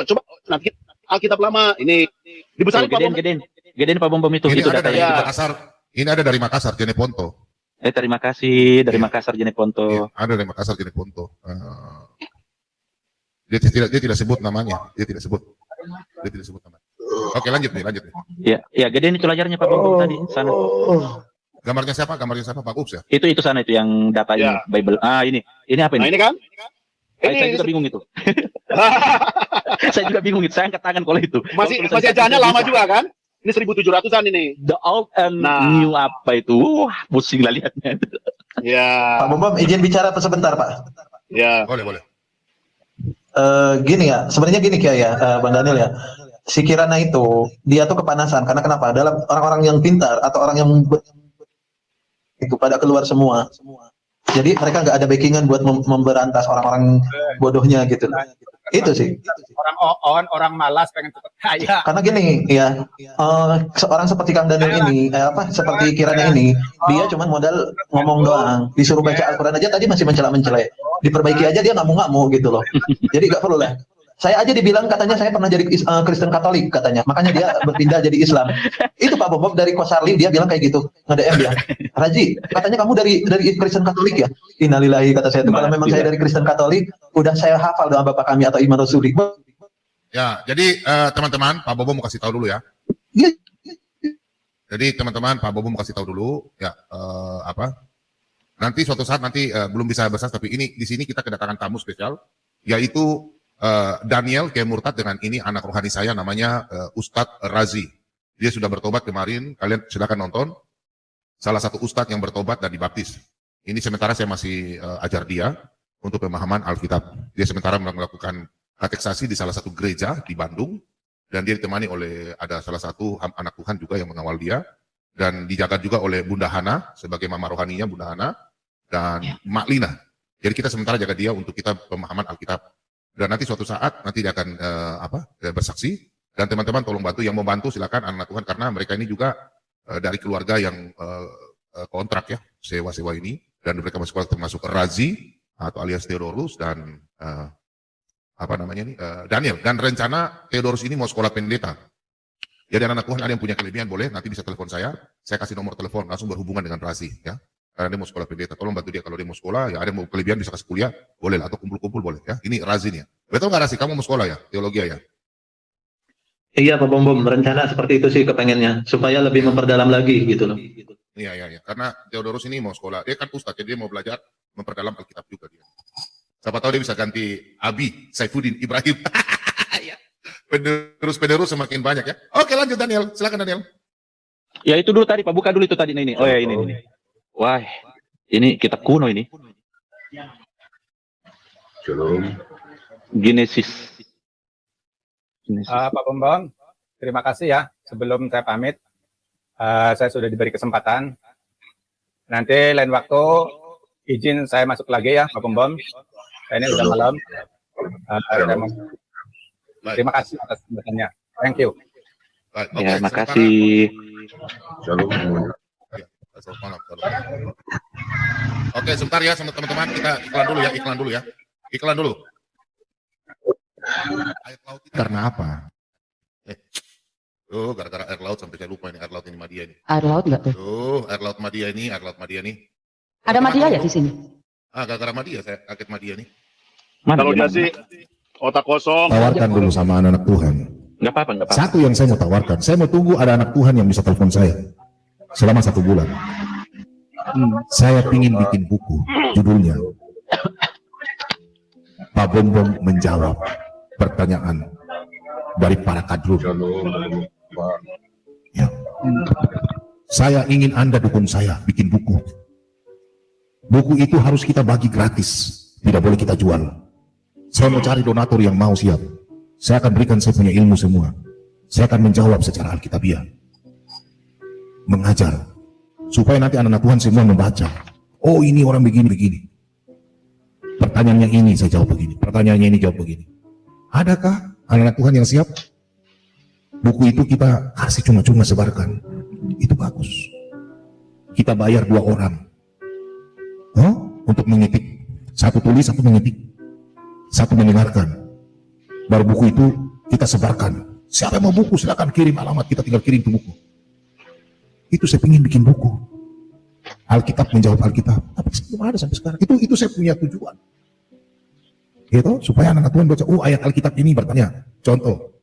coba nanti Alkitab lama ini dibesarin Pak Bom. Gedein Pak Bom itu. Ini Itu ada dari datanya. Makassar. Ini ada dari Makassar, Jeneponto. Terima kasih dari Makassar Jeneponto. Iya, ada dari Makassar Jeneponto. Dia tidak sebut namanya. Dia tidak sebut namanya. Oke, lanjut nih. Ya, gedein itu layarnya Pak Bom tadi sana. Gambarnya siapa? Pak Ups ya? Itu sana itu yang datanya Bible. Ini apa ini? Nah, ini kan? Saya juga bingung itu. Saya juga bingung itu. Saya angkat tangan kalau itu. Masih ajaannya lama juga kan? Ini 1700-an ini. The old and new apa itu? Wah, pusing lah lihatnya. Ya. Pak Bom, izin bicara sebentar Pak. Ya. Boleh. Gini ya, sebenarnya gini Kiai ya, Bang Daniel ya. Si Kirana itu dia tuh kepanasan karena kenapa? Dalam orang-orang yang pintar atau orang yang itu pada keluar semua. Jadi mereka nggak ada backingan buat memberantas orang-orang bodohnya gitu. Itu sih. Orang on, orang malas pengen cepat kaya. Karena gini ya, seorang seperti Kang Daniel ini, seperti Kirana ini, dia cuma modal ngomong doang. Disuruh baca Al-Quran aja tadi masih mencela-mencela. Diperbaiki aja dia ngamuk-ngamuk gitu loh. Jadi nggak perlu lah. Saya aja dibilang katanya saya pernah jadi Kristen Katolik katanya, makanya dia berpindah jadi Islam. Itu Pak Bob dari Kosarli dia bilang kayak gitu, nge-DM dia. Raji, katanya kamu dari Kristen Katolik ya? Innalillahi kata saya itu. Kalau memang saya dari Kristen Katolik, udah saya hafal doa Bapak kami atau iman Rasuli. Ya, jadi teman-teman, Pak Bobo mau kasih tahu dulu ya. Jadi teman-teman, Pak Bobo mau kasih tahu dulu ya nanti suatu saat belum bisa bahas, tapi ini di sini kita kedatangan tamu spesial, yaitu Daniel Kiai Murtad dengan ini anak rohani saya namanya Ustadz Razi. Dia sudah bertobat kemarin, kalian silakan nonton. Salah satu Ustadz yang bertobat dan dibaptis. Ini sementara saya masih ajar dia untuk pemahaman Alkitab. Dia sementara melakukan kateksasi di salah satu gereja di Bandung, dan dia ditemani oleh ada salah satu anak Tuhan juga yang mengawal dia, dan dijaga juga oleh Bunda Hana sebagai mama rohaninya Bunda Hana dan Mak Lina. Jadi kita sementara jaga dia untuk kita pemahaman Alkitab. Dan nanti suatu saat nanti dia akan bersaksi, dan teman-teman tolong bantu, yang mau bantu silakan anak Tuhan, karena mereka ini juga dari keluarga yang kontrak ya, sewa-sewa ini, dan mereka masuk termasuk Razi atau alias Theodorus dan Daniel. Dan rencana Theodorus ini mau sekolah pendeta. Jadi anak Tuhan ada yang punya kelebihan boleh nanti bisa telepon saya kasih nomor telepon, langsung berhubungan dengan Razi ya. Karena dia mau sekolah pendeta, tolong bantu dia. Kalau dia mau sekolah, ya ada yang mau kelebihan bisa kasih kuliah, boleh lah, atau kumpul-kumpul boleh ya. Ini Razi nih ya. Betul nggak Razi, kamu mau sekolah ya, teologi ya? Iya Pak Bom, rencana seperti itu sih kepengennya, supaya lebih memperdalam lagi gitu loh. Iya. Karena Theodorus ini mau sekolah, dia kan ustadz, jadi dia mau belajar memperdalam Alkitab juga dia. Siapa tahu dia bisa ganti Abi Saifuddin Ibrahim. Penerus semakin banyak ya. Oke, lanjut Daniel, silakan Daniel. Ya itu dulu tadi Pak, buka dulu itu tadi ini. Oh ya ini. Wah, ini kitab kuno ini. Shalom. Genesis. Pak Bom, terima kasih ya. Sebelum saya pamit, saya sudah diberi kesempatan. Nanti lain waktu izin saya masuk lagi ya Pak Bom. Ini udah malam. Terima kasih atas kesempatannya. Thank you. Ya, makasih. Shalom semuanya. Oke, sebentar ya sama teman-teman, kita iklan dulu ya. Iklan dulu. Air laut itu karena apa? Gara-gara air laut sampai saya lupa ini air laut ini Madia ini. Air laut enggak tuh? Air laut Madia ini. Ada Madia ya di sini? Gara-gara Madia, saya kaget Madia nih. Kalau dia sih otak kosong. Tawarkan dulu sama anak-anak Tuhan. Nggak apa-apa. Satu yang saya mau tawarkan, saya mau tunggu ada anak Tuhan yang bisa telepon saya selama 1 bulan. Saya ingin bikin buku, judulnya Pak Bom menjawab pertanyaan dari para kadrun. Ya. Saya ingin Anda dukung saya bikin buku. Buku itu harus kita bagi gratis, tidak boleh kita jual. Saya mau cari donatur yang mau siap. Saya akan berikan saya punya ilmu semua. Saya akan menjawab secara alkitabiah, mengajar, supaya nanti anak-anak Tuhan semua membaca. Oh, ini orang begini. Pertanyaannya ini saya jawab begini. Pertanyaannya ini jawab begini. Adakah anak-anak Tuhan yang siap? Buku itu kita kasih cuma-cuma sebarkan. Itu bagus. Kita bayar 2 orang untuk mengetik. Satu tulis, satu mengetik, satu mendengarkan. Baru buku itu kita sebarkan. Siapa yang mau buku silakan kirim alamat, kita tinggal kirim itu buku. Itu saya ingin bikin buku. Alkitab menjawab Alkitab. Tapi belum ada sampai sekarang. Itu saya punya tujuan. Gitu, supaya anak Tuhan baca, ayat Alkitab ini bertanya. Contoh,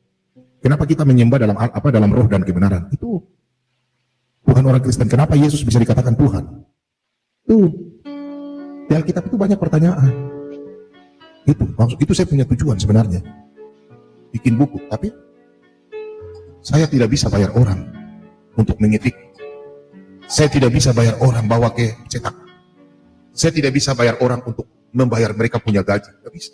kenapa kita menyembah dalam roh dan kebenaran? Itu bukan orang Kristen. Kenapa Yesus bisa dikatakan Tuhan? Di Alkitab itu banyak pertanyaan. Itu saya punya tujuan sebenarnya. Bikin buku, tapi saya tidak bisa bayar orang untuk mengetik. Saya tidak bisa bayar orang bawa ke cetak. Saya tidak bisa bayar orang untuk membayar mereka punya gaji. Tidak bisa.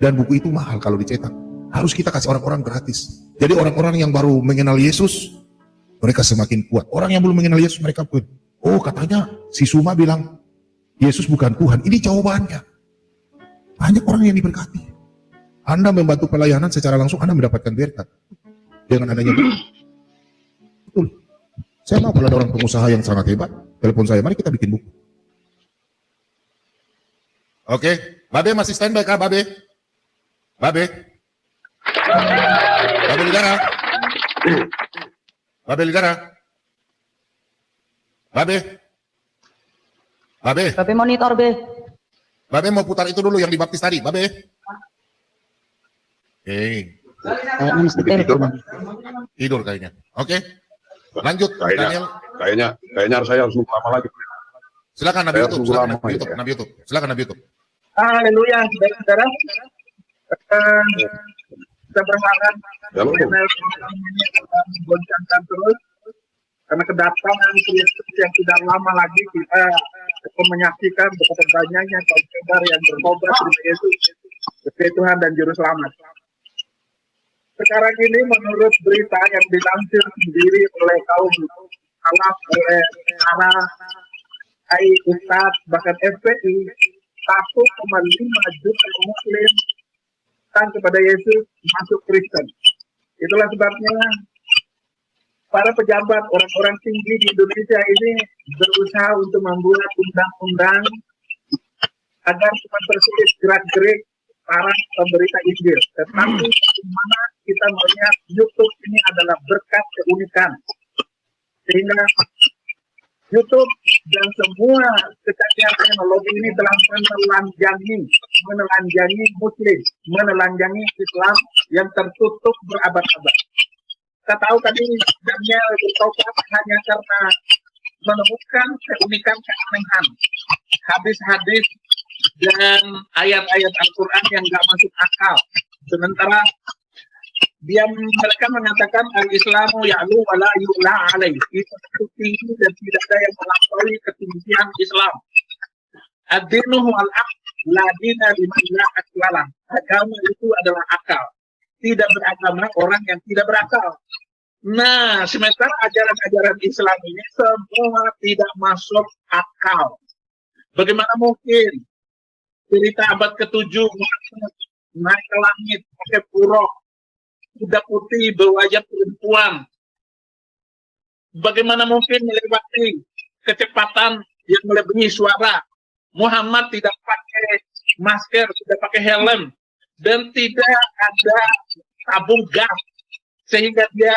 Dan buku itu mahal kalau dicetak. Harus kita kasih orang-orang gratis. Jadi orang-orang yang baru mengenal Yesus, mereka semakin kuat. Orang yang belum mengenal Yesus, mereka pun, katanya si Suma bilang, Yesus bukan Tuhan. Ini jawabannya. Banyak orang yang diberkati. Anda membantu pelayanan secara langsung, Anda mendapatkan berkat. Dengan adanya betul. Saya mau kalau ada orang pengusaha yang sangat hebat, telepon saya, mari kita bikin buku. Oke, Babe masih standby kah, Babe? Babe Ligara? Babe Ligara? Babe monitor, Be. Babe mau putar itu dulu yang dibaptis tadi, Babe. Tidur kayaknya. Oke. Lanjut, Daniel. Kayaknya saya harus lama lagi. Silakan Nabi YouTube. Silakan Nabi YouTube. Haleluya, saudara-saudara. Kita berharap channel ini akan goncangkan terus karena kedatangan Kristus yang tidak lama lagi kita akan menyaksikan betapa banyaknya kaum saudara yang bertobat terima Yesus sebagai Tuhan dan Juru Selamat. Sekarang ini menurut berita yang dilansir sendiri oleh kaum salaf, oleh para AI Ustadz, bahkan FPI, 1,5 juta Muslim datang kepada Yesus masuk Kristen. Itulah sebabnya para pejabat, orang-orang tinggi di Indonesia ini berusaha untuk membuat undang-undang agar mempersulit gerak-gerik para pemberita Injil. Tetapi bagaimana kita melihat YouTube ini adalah berkat keunikan. Sehingga YouTube dan semua kecanggihan teknologi ini telah menelanjangi Muslim, menelanjangi Islam yang tertutup berabad-abad. Kita tahu tadi Daniel bertobat hanya karena menemukan keunikan keanehan, hadis-hadis dan ayat-ayat Al-Quran yang nggak masuk akal. Sementara mereka mengatakan al-Islamu ya'lu wa la yu'la alaih. Itu tinggi dan tidak ada yang melampaui ketinggian Islam. Ad-dinu wal-aql la dina liman la aqlala. Agama itu adalah akal. Tidak beragama orang yang tidak berakal. Nah, sementara ajaran-ajaran Islam ini semua tidak masuk akal. Bagaimana mungkin cerita abad ke-7 naik ke langit pakai buruk, kuda putih berwajah perempuan. Bagaimana mungkin melewati kecepatan yang melebihi suara? Muhammad tidak pakai masker, tidak pakai helm, dan tidak ada tabung gas, sehingga dia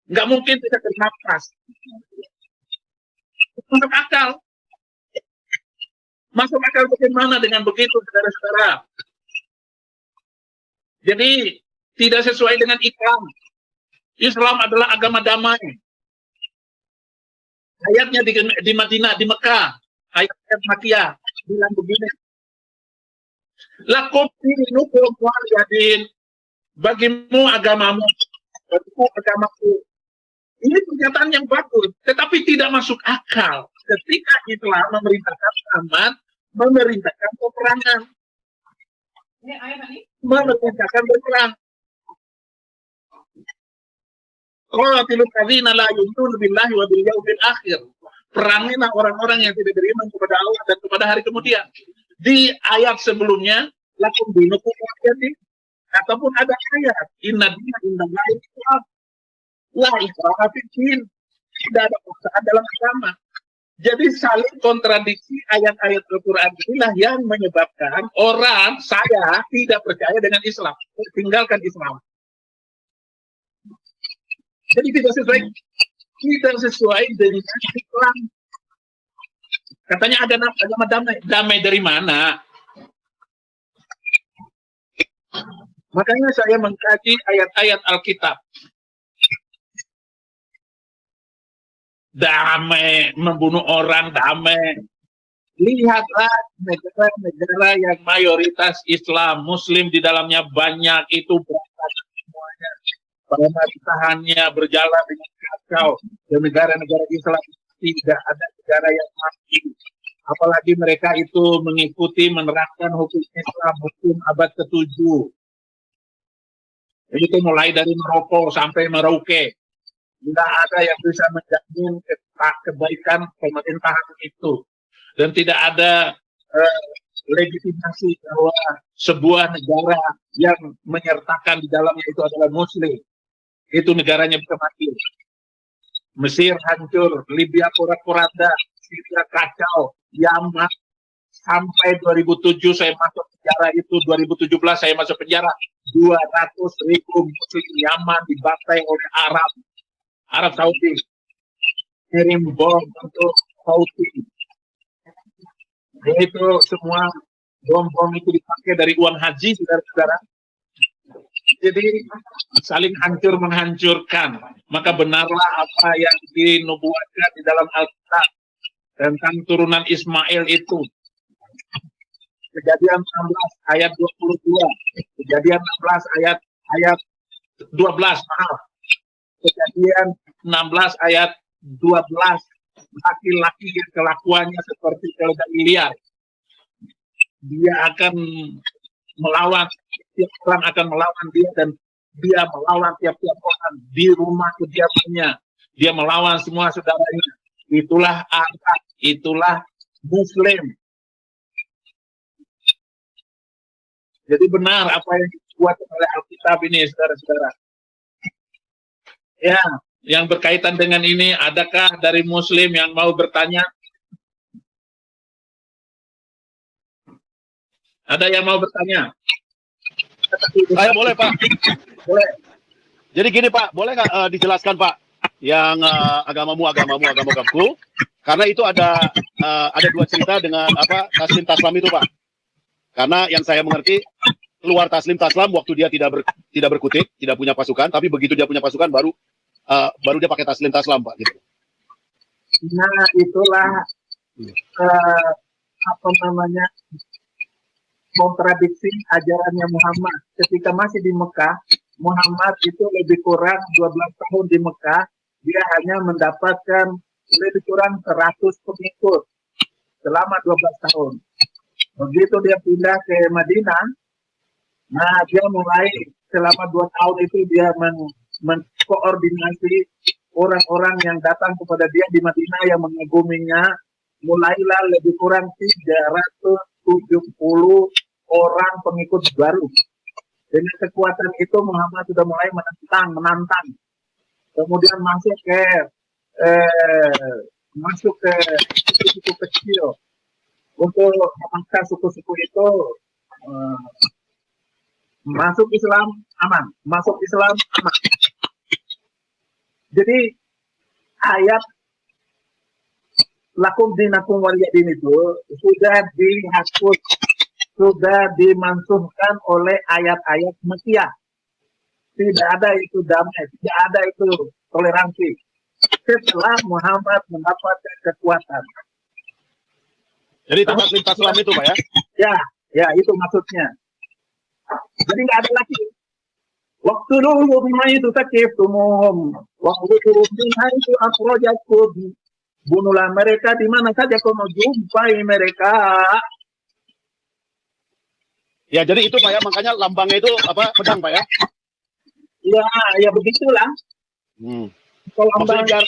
nggak mungkin bisa bernafas. Masuk akal. Masuk akal bagaimana dengan begitu, saudara-saudara? Jadi tidak sesuai dengan Islam. Islam adalah agama damai. Ayatnya di Madinah, di Mekah, ayat Makkiyah bilang begini. Lakum dinukum waliyadin. Bagimu agamamu, bagiku agamaku. Ini pernyataan yang bagus, tetapi tidak masuk akal ketika Islam memerintahkan aman, memerintahkan peperangan, memerintahkan berperang. Qatilul ladzina la yu'minuna billahi wa bil yaumil akhir. Perangilah orang-orang yang tidak beriman kepada Allah dan kepada hari kemudian. Di ayat sebelumnya, lakum dinukum waliyadin, ataupun ada ayat inna dina indallahi Islam. La ikraha fiddin. Tidak ada paksaan dalam agama. Jadi saling kontradiksi ayat-ayat Al-Quran inilah yang menyebabkan orang, saya tidak percaya dengan Islam, tinggalkan Islam. Jadi tidak sesuai dengan Islam. Katanya ada agama damai. Damai dari mana? Makanya saya mengkaji ayat-ayat Alkitab. Damai, membunuh orang damai. Lihatlah negara-negara yang mayoritas Islam, Muslim di dalamnya banyak, itu berantakan semuanya. Pemerintahannya berjalan dengan kacau. Dan negara-negara Islam tidak ada negara yang mati. Apalagi mereka itu mengikuti menerapkan hukum Islam, hukum abad ke-7. Itu mulai dari Maroko sampai Merauke. Tidak ada yang bisa menjamin kebaikan pemerintahan itu. Dan tidak ada legitimasi bahwa sebuah negara yang menyertakan di dalamnya itu adalah Muslim. Itu negaranya bisa mati. Mesir hancur, Libya porak-poranda, Syria kacau, Yaman sampai 2007 saya masuk penjara itu, 2017 saya masuk penjara, 200.000 Muslim Yaman dibantai oleh Arab Saudi, kirim bom untuk Houthi. Itu semua bom-bom itu dipakai dari uang haji, saudara-saudara. Jadi saling hancur menghancurkan. Maka benarlah apa yang dinubuatkan di dalam Alkitab tentang turunan Ismail itu. Kejadian 16 ayat 22. Kejadian 16 ayat 12, maaf. Kejadian 16 ayat 12, laki-laki yang kelakuannya seperti keledai liar. Dia akan melawan, tiap orang akan melawan dia, dan dia melawan tiap-tiap orang di rumah kediamannya. Dia melawan semua saudaranya. Itulah Arab, itulah Muslim. Jadi benar apa yang dibuat oleh Alkitab ini, saudara-saudara. Ya, yang berkaitan dengan ini, adakah dari Muslim yang mau bertanya? Ada yang mau bertanya? Saya boleh, Pak. Boleh. Jadi gini, Pak, boleh nggak dijelaskan, Pak, yang agamamu, agamaku? Karena itu ada dua cerita dengan apa Taslim Taslam itu, Pak. Karena yang saya mengerti, keluar Taslim Taslam waktu dia tidak berkutik, tidak punya pasukan, tapi begitu dia punya pasukan baru dia pakai Taslim Taslam, Pak, gitu. Nah, itulah apa namanya, kontradiksi ajarannya Muhammad. Ketika masih di Mekah, Muhammad itu lebih kurang 12 tahun di Mekah, dia hanya mendapatkan lebih kurang 100 pengikut selama 12 tahun. Begitu dia pindah ke Madinah, nah dia mulai selama 2 tahun itu dia mengkoordinasi orang-orang yang datang kepada dia di Madinah yang mengaguminya. Mulailah lebih kurang 370 orang pengikut baru. Dengan kekuatan itu Muhammad sudah mulai menantang. Kemudian masuk ke suku-suku kecil untuk memaksa suku-suku itu masuk Islam aman. Jadi ayat lakum dinakum waliyadin itu sudah dihapus, sudah dimansuhkan oleh ayat-ayat Mekkiyah. Tidak ada itu damai, tidak ada itu toleransi. Setelah Muhammad mendapatkan kekuatan. Jadi itu Taslim Taslam itu, Pak, ya? Ya, itu maksudnya. Jadi nggak ada lagi. Waktu dulu itu takiftumum, waktu dulu itu akhrajakum. Bunuhlah mereka di mana saja kau mau jumpai mereka. Ya, jadi itu, Pak, ya, makanya lambangnya itu apa? Pedang, Pak, ya? Ya begitulah. Maksudnya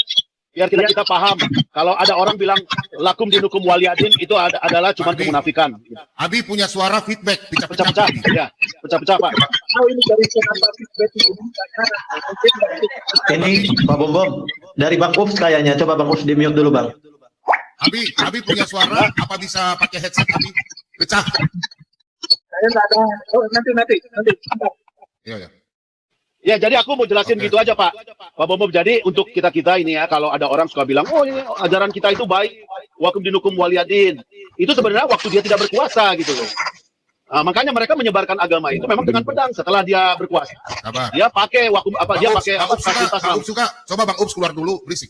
biar kita paham. Kalau ada orang bilang lakum dinukum waliyadin itu adalah cuma kemunafikan. Abi punya suara feedback, Pecah-pecah, ya, pecah-pecah Pak. Ini Pak Bom Bom dari Bang Ups kayaknya. Coba Bang Ups di mute dulu Bang. Abi punya suara, apa bisa pakai headset Abi? Pecah. Saya nggak ada. Oh, nanti. Iya. Ya, jadi aku mau jelasin gitu aja Pak Bom. Jadi untuk kita ini ya, kalau ada orang suka bilang, oh ini ajaran kita itu baik, wakum dinukum waliyadin, itu sebenarnya waktu dia tidak berkuasa gitu loh. Nah, makanya mereka menyebarkan agama itu memang dengan pedang. Setelah dia berkuasa, dia pakai wakum dia pakai fasilitas. Suka. Coba Bang Ups keluar dulu, berisik.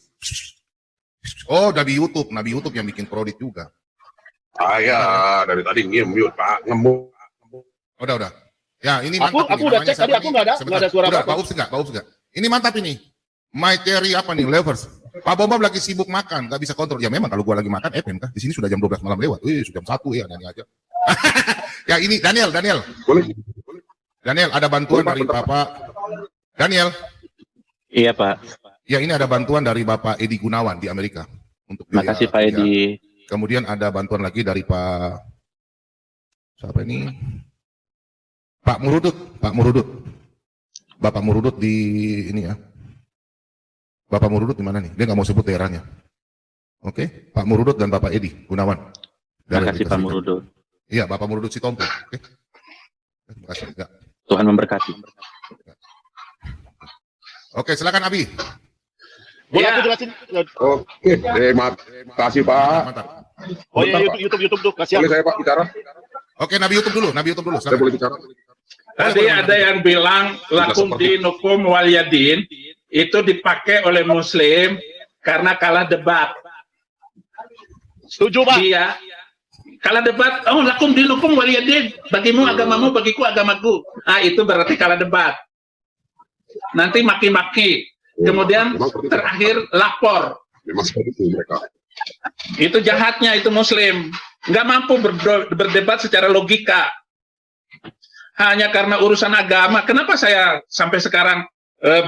Oh, dari YouTube yang bikin produk juga. Ya, dari tadi mute Pak, ngemuk. Udah. Ya, ini aku mantap. Aku udah cek tadi, aku nggak ada suara apa. Pak Ups enggak. Ini mantap ini. My Terry apa nih, Levers. Pak Bom lagi sibuk makan, nggak bisa kontrol. Ya memang kalau gua lagi makan, FM kan. Di sini sudah jam 12 malam lewat. Sudah jam 1 ya, nanya aja. Ya ini Daniel. Boleh. Daniel, ada bantuan dari Bapak. Daniel. Iya Pak. Ya ini ada bantuan dari Bapak Edi Gunawan di Amerika. Untuk biaya, Makasih Pak Edi. Ya. Kemudian ada bantuan lagi dari Pak. Siapa ini? Pak Murudut. Bapak Murudut di ini ya. Bapak Murudut di mana nih? Dia nggak mau sebut daerahnya. Oke, Pak Murudut dan Bapak Edi Gunawan. Terima kasih Pak Murudut. Iya, Bapak Murudut Sitompo. Oke. Terima kasih. Ya. Tuhan memberkati. Oke, silakan Abi. Boleh aku jelasin? Oke, terima kasih Pak. Mantap. Oh iya, YouTube tuh, kasihan. Boleh saya Pak bicara? Oke, Nabi YouTube dulu. Saya boleh bicara? Tadi ada yang bilang lakum dinukum waliyadin itu dipakai oleh Muslim karena kalah debat. Setuju Pak? Iya. Kalah debat, oh lakum dinukum waliyadin, bagimu agamamu, bagiku agamaku. Itu berarti kalah debat. Nanti maki-maki, kemudian terakhir lapor. Memang seperti itu mereka. Itu jahatnya itu Muslim, nggak mampu berdebat secara logika. Hanya karena urusan agama. Kenapa saya sampai sekarang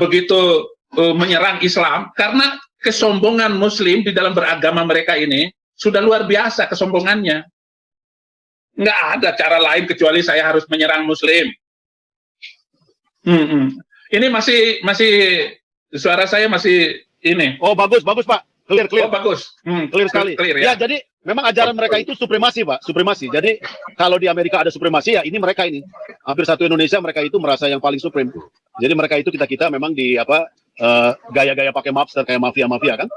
begitu menyerang Islam? Karena kesombongan Muslim di dalam beragama mereka ini sudah luar biasa kesombongannya. Nggak ada cara lain kecuali saya harus menyerang Muslim. Ini masih suara saya masih ini. Oh bagus Pak. Clear. Oh bagus. Clear sekali. Clear, ya, jadi memang ajaran mereka itu supremasi Pak, supremasi. Jadi kalau di Amerika ada supremasi ya ini mereka ini. Hampir satu Indonesia mereka itu merasa yang paling supreme. Jadi mereka itu kita memang di gaya-gaya pakai mobster kayak mafia kan?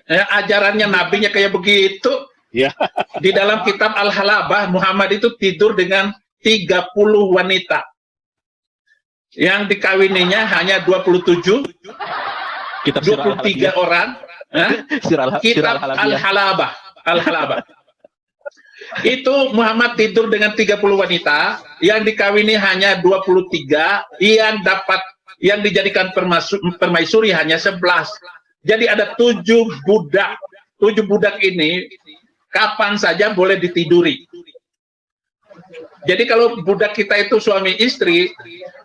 Ya, ajarannya nabinya kayak begitu. Ya. Di dalam kitab Al-Halabah Muhammad itu tidur dengan 30 wanita. Yang dikawininya hanya 27. Kitab 23 orang. Kitab Al-Halabah. Itu Muhammad tidur dengan 30 wanita, yang dikawini hanya 23, yang dijadikan permaisuri hanya 11. Jadi ada 7 budak. 7 budak ini kapan saja boleh ditiduri. Jadi kalau budak kita itu suami istri,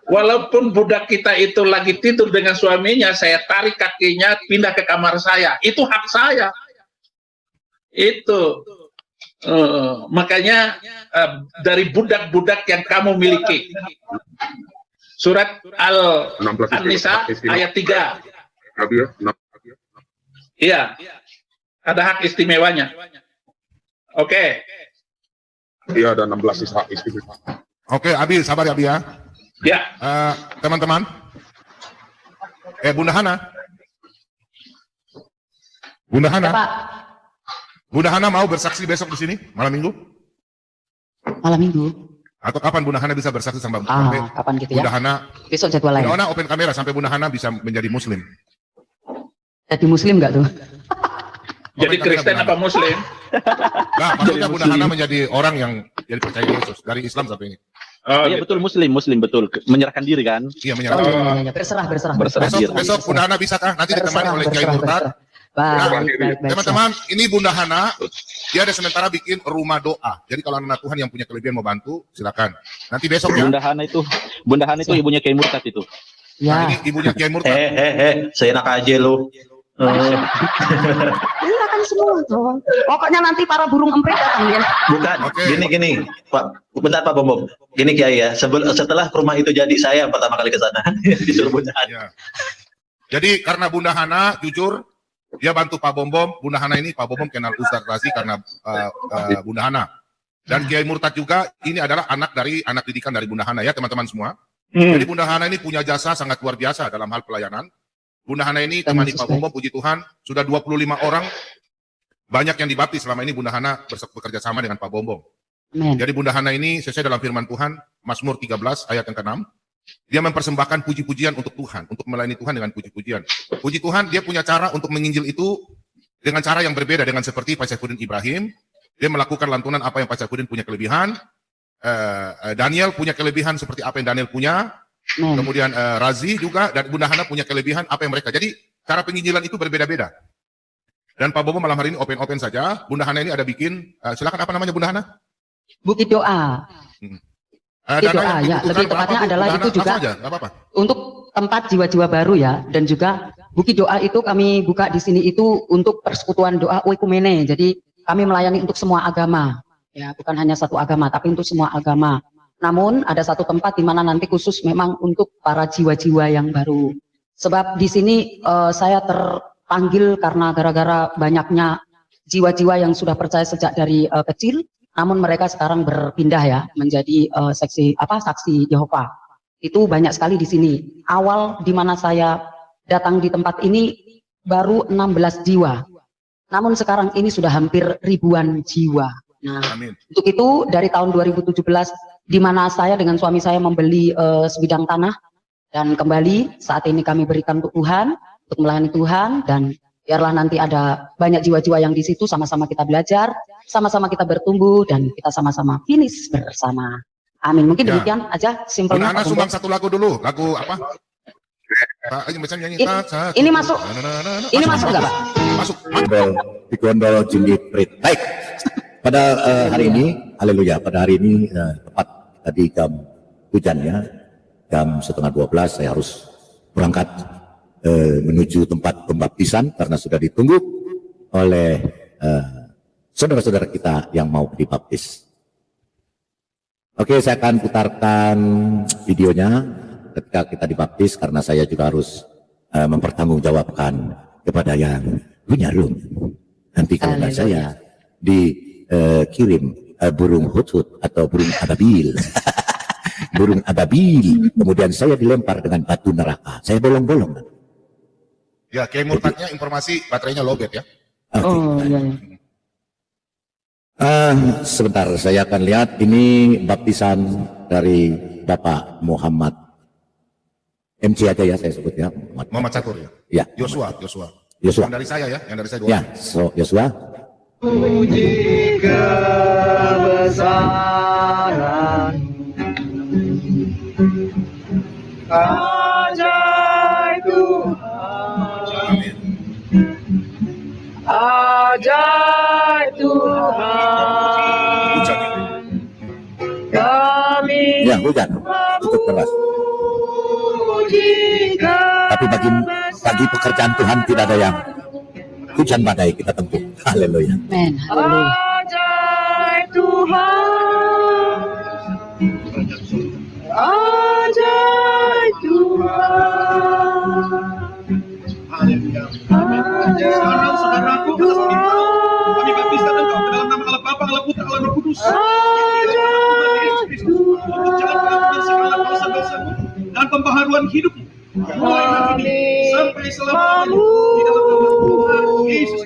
walaupun budak kita itu lagi tidur dengan suaminya, saya tarik kakinya pindah ke kamar saya. Itu hak saya. Itu. Makanya dari budak-budak yang kamu miliki. Surat Al-Nisa ayat 3. Iya. Ada hak istimewanya. Oke. Iya, ada 16 hak istimewa. Oke, Abi, sabar ya Abi ya. Ya. Teman-teman. Bunda Hana. Bunda Hana. Pak. Bunda Hana mau bersaksi besok di sini malam Minggu? Malam Minggu. Atau kapan Bunda Hana bisa bersaksi sampai kapan gitu ya? Bunda Hana. Besok jadwal lain. Bunda Hana open kamera sampai Bunda Hana bisa menjadi Muslim. Jadi Muslim nggak tuh? Jadi Kristen apa Muslim? Nah, maksudnya Bunda Hana menjadi orang yang jadi percaya Yesus dari Islam sampai ini. Iya betul, Muslim betul, menyerahkan diri kan? Iya, menyerahkan. Iya. Berserah diri. Besok Bunda Hana bisakah nanti ditemani oleh Kiai Murtad? Baik. Teman-teman, ini Bunda Hana, dia ada sementara bikin rumah doa. Jadi kalau anak Tuhan yang punya kelebihan mau bantu, silakan. Nanti besok ya. Bunda Hana itu ibunya Kiai Murtad itu. Nah, ini ibunya Kiai Murtad. Seenak aja lu. Iya kan semua dong. Pokoknya nanti para burung emprit datang ya. Bukan, gini Pak, bentar Pak Bom. Gini Kiai ya, setelah rumah itu jadi saya yang pertama kali ke sana disuruh Bunda Hana. Ya. Jadi karena Bunda Hana jujur dia bantu Pak Bom. Bunda Hana ini Pak Bom kenal Ustadz Razi karena Bunda Hana. Dan Kiai Murtad juga ini adalah anak didikan dari Bunda Hana ya teman-teman semua. Jadi Bunda Hana ini punya jasa sangat luar biasa dalam hal pelayanan. Bunda Hana ini temani Pak Bom, puji Tuhan, sudah 25 orang, banyak yang dibaptis selama ini Bunda Hana bekerja sama dengan Pak Bom. Jadi Bunda Hana ini sesuai dalam firman Tuhan, Mazmur 13 ayat yang ke-6, dia mempersembahkan puji-pujian untuk Tuhan, untuk melayani Tuhan dengan puji-pujian. Puji Tuhan, dia punya cara untuk menginjil itu dengan cara yang berbeda, dengan seperti Pak Saifuddin Ibrahim, dia melakukan lantunan apa yang Pak Saifuddin punya kelebihan, Daniel punya kelebihan seperti apa yang Daniel punya, kemudian Razi juga dan Bunda Hana punya kelebihan apa yang mereka. Jadi cara penginjilan itu berbeda-beda. Dan Pak Bobo malam hari ini open saja. Bunda Hana ini ada bikin, silakan apa namanya Bunda Hana? Bukit doa. Bukit doa ya, lebih tepatnya adalah itu juga untuk tempat jiwa-jiwa baru ya, dan juga Bukit doa itu kami buka di sini itu untuk persekutuan doa oikumene. Jadi kami melayani untuk semua agama, ya bukan hanya satu agama, tapi untuk semua agama. Namun ada satu tempat di mana nanti khusus memang untuk para jiwa-jiwa yang baru. Sebab di sini saya terpanggil karena gara-gara banyaknya jiwa-jiwa yang sudah percaya sejak dari kecil, namun mereka sekarang berpindah ya menjadi saksi Yehova. Itu banyak sekali di sini. Awal di mana saya datang di tempat ini baru 16 jiwa. Namun sekarang ini sudah hampir ribuan jiwa. Nah, untuk itu dari tahun 2017 di mana saya dengan suami saya membeli sebidang tanah dan kembali saat ini kami berikan untuk Tuhan, untuk melayani Tuhan, dan biarlah nanti ada banyak jiwa-jiwa yang di situ sama-sama kita belajar, sama-sama kita bertumbuh dan kita sama-sama finish bersama. Amin. Mungkin demikian aja simpelnya. Bunda Hana sumbang satu lagu dulu, lagu apa? Ini masuk. Ini masuk nggak Pak? Masuk. Digondol Jindiprit. Baik. Pada hari ini, haleluya, pada hari ini tepat tadi jam hujan ya, jam 11:30 saya harus berangkat menuju tempat pembaptisan karena sudah ditunggu oleh saudara-saudara kita yang mau dibaptis. Oke, saya akan putarkan videonya ketika kita dibaptis karena saya juga harus mempertanggungjawabkan kepada yang punya room. Nanti kalau nggak saya dikirim burung hut-hut atau burung ababil. Burung ababil. Kemudian saya dilempar dengan batu neraka. Saya bolong-bolong. Ya, Kiai Murtadnya informasi baterainya lowbat ya. Okay. Oh iya. Sebentar, saya akan lihat ini baptisan dari Bapak Muhammad MC aja ya saya sebut ya. Muhammad Catur ya. Ya. Yosua. Yang dari saya ya, yang dari saya dua. Ya, so Yosua. Puji kebesaran ajaib Tuhan, ajaib Tuhan, kami ya hujan cukup deras. Tapi bagi pekerjaan Tuhan tidak ada yang hujan badai kita tempuh. Haleluya. Amin. Haleluya. Ajaib Tuhan, ajaib Tuhan. Sekarang saudaraku, kami baptiskan engkau ke dalam nama Allah Bapa, Allah Putra, Allah Roh Kudus. Untuk jalan pengampunan segala dosa-dosamu dan pembaharuan hidupmu. Mulai hari ini sampai selamanya di dalam nama Tuhan Yesus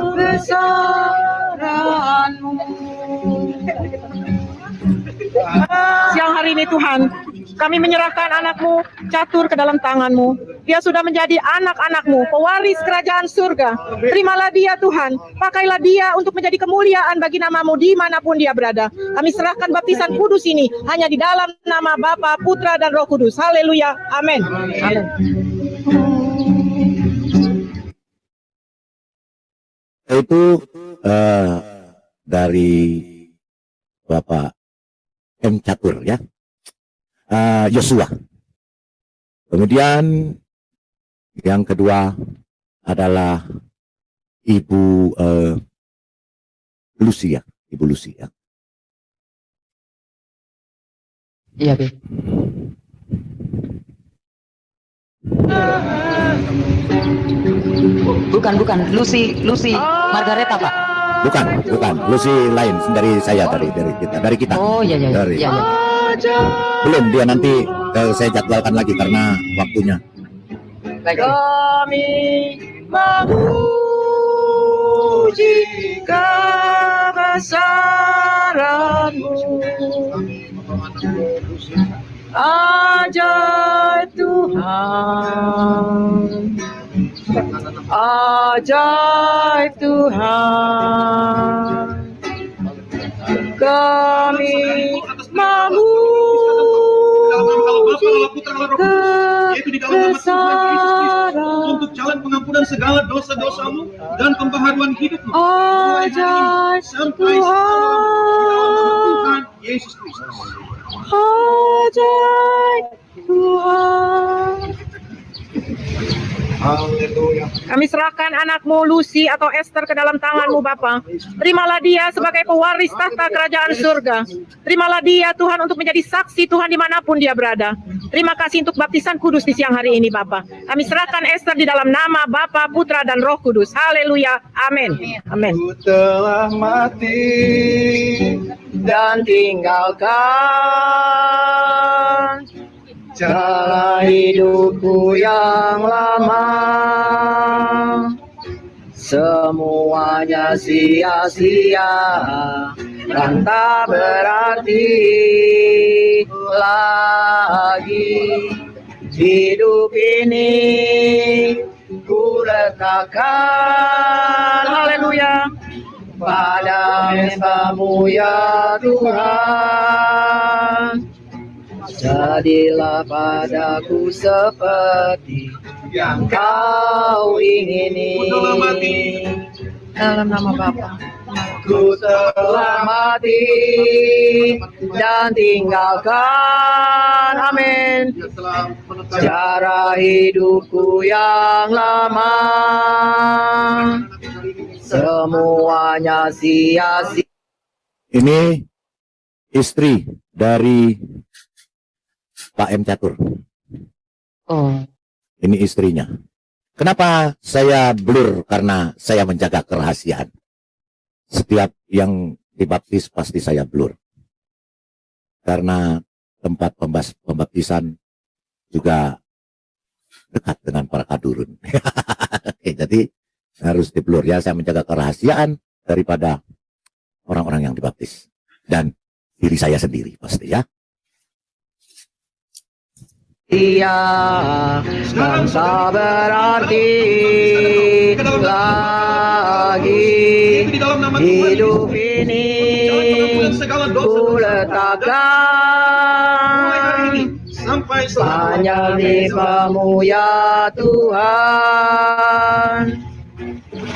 kebesaranmu. Siang hari ini Tuhan, kami menyerahkan anakmu Catur ke dalam tanganmu. Dia sudah menjadi anak-anakmu, pewaris kerajaan surga. Terimalah dia Tuhan, pakailah dia untuk menjadi kemuliaan bagi namamu dimanapun dia berada. Kami serahkan baptisan kudus ini hanya di dalam nama Bapa, Putra, dan Roh Kudus. Haleluya, amin. Itu dari Bapak M. Catur ya, Yosua. Kemudian Yang kedua adalah Ibu Lucy ya, Ibu Lucy ya. Iya, Be. Bukan, Lucy Margareta, Pak. Bukan, Lucy lain dari saya, dari kita. Oh, iya. Belum, dia nanti saya jadwalkan lagi karena waktunya. Baik. Kami memuji kebesaran-Mu, ajaib Tuhan, ajaib Tuhan. Kami memuji kebesaran untuk jalan pengampunan segala dosa-dosamu dan pembaharuan hidupmu. ajaib Tuhan, Yesus Kristus. ajaib Tuhan. Kami serahkan anakmu Lucy atau Esther ke dalam tangan-Mu, Bapa. Terimalah dia sebagai pewaris tahta kerajaan surga. Terimalah dia, Tuhan, untuk menjadi saksi Tuhan dimanapun dia berada. Terima kasih untuk baptisan kudus di siang hari ini, Bapa. Kami serahkan Esther di dalam nama Bapa, Putra, dan Roh Kudus. Haleluya. Amin. Amin. Ku telah mati Dan tinggalkan cara hidupku yang lama, semuanya sia-sia dan tak berarti lagi. Hidup ini ku letakkan, haleluya, pada mesta-Mu ya Tuhan. Jadilah padaku seperti yang Kau ingini. Dalam nama Bapa. Ku telah mati dan tinggalkan, amin, cara hidupku yang lama, semuanya sia-sia. Ini istri dari Pak M. Catur. Oh. Ini istrinya. Kenapa saya blur? Karena saya menjaga kerahasiaan. Setiap yang dibaptis pasti saya blur. Karena tempat pembaptisan juga dekat dengan para kadurun. Jadi harus di blur ya. Saya menjaga kerahasiaan daripada orang-orang yang dibaptis. Dan diri saya sendiri pasti ya. Dia bangsa berarti lagi. Hidup ini ku letakkan hanya di Mu ya Tuhan.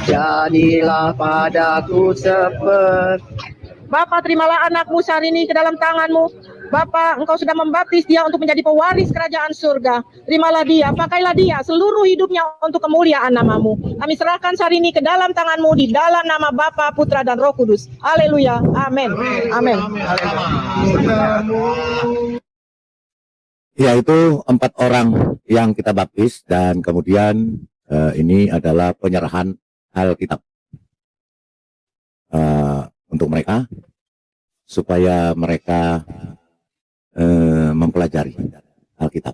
Jadilah padaku seperti Bapa, terimalah anakmu Syahrini ke dalam tangan-Mu. Bapa, Engkau sudah membaptis dia untuk menjadi pewaris kerajaan surga. Terimalah dia, pakailah dia seluruh hidupnya untuk kemuliaan nama-Mu. Kami serahkan Syahrini ke dalam tangan-Mu di dalam nama Bapa, Putra, dan Roh Kudus. Haleluya. Amin. Amin. Ya, itu 4 orang yang kita baptis dan kemudian ini adalah penyerahan Alkitab untuk mereka supaya mereka mempelajari Alkitab.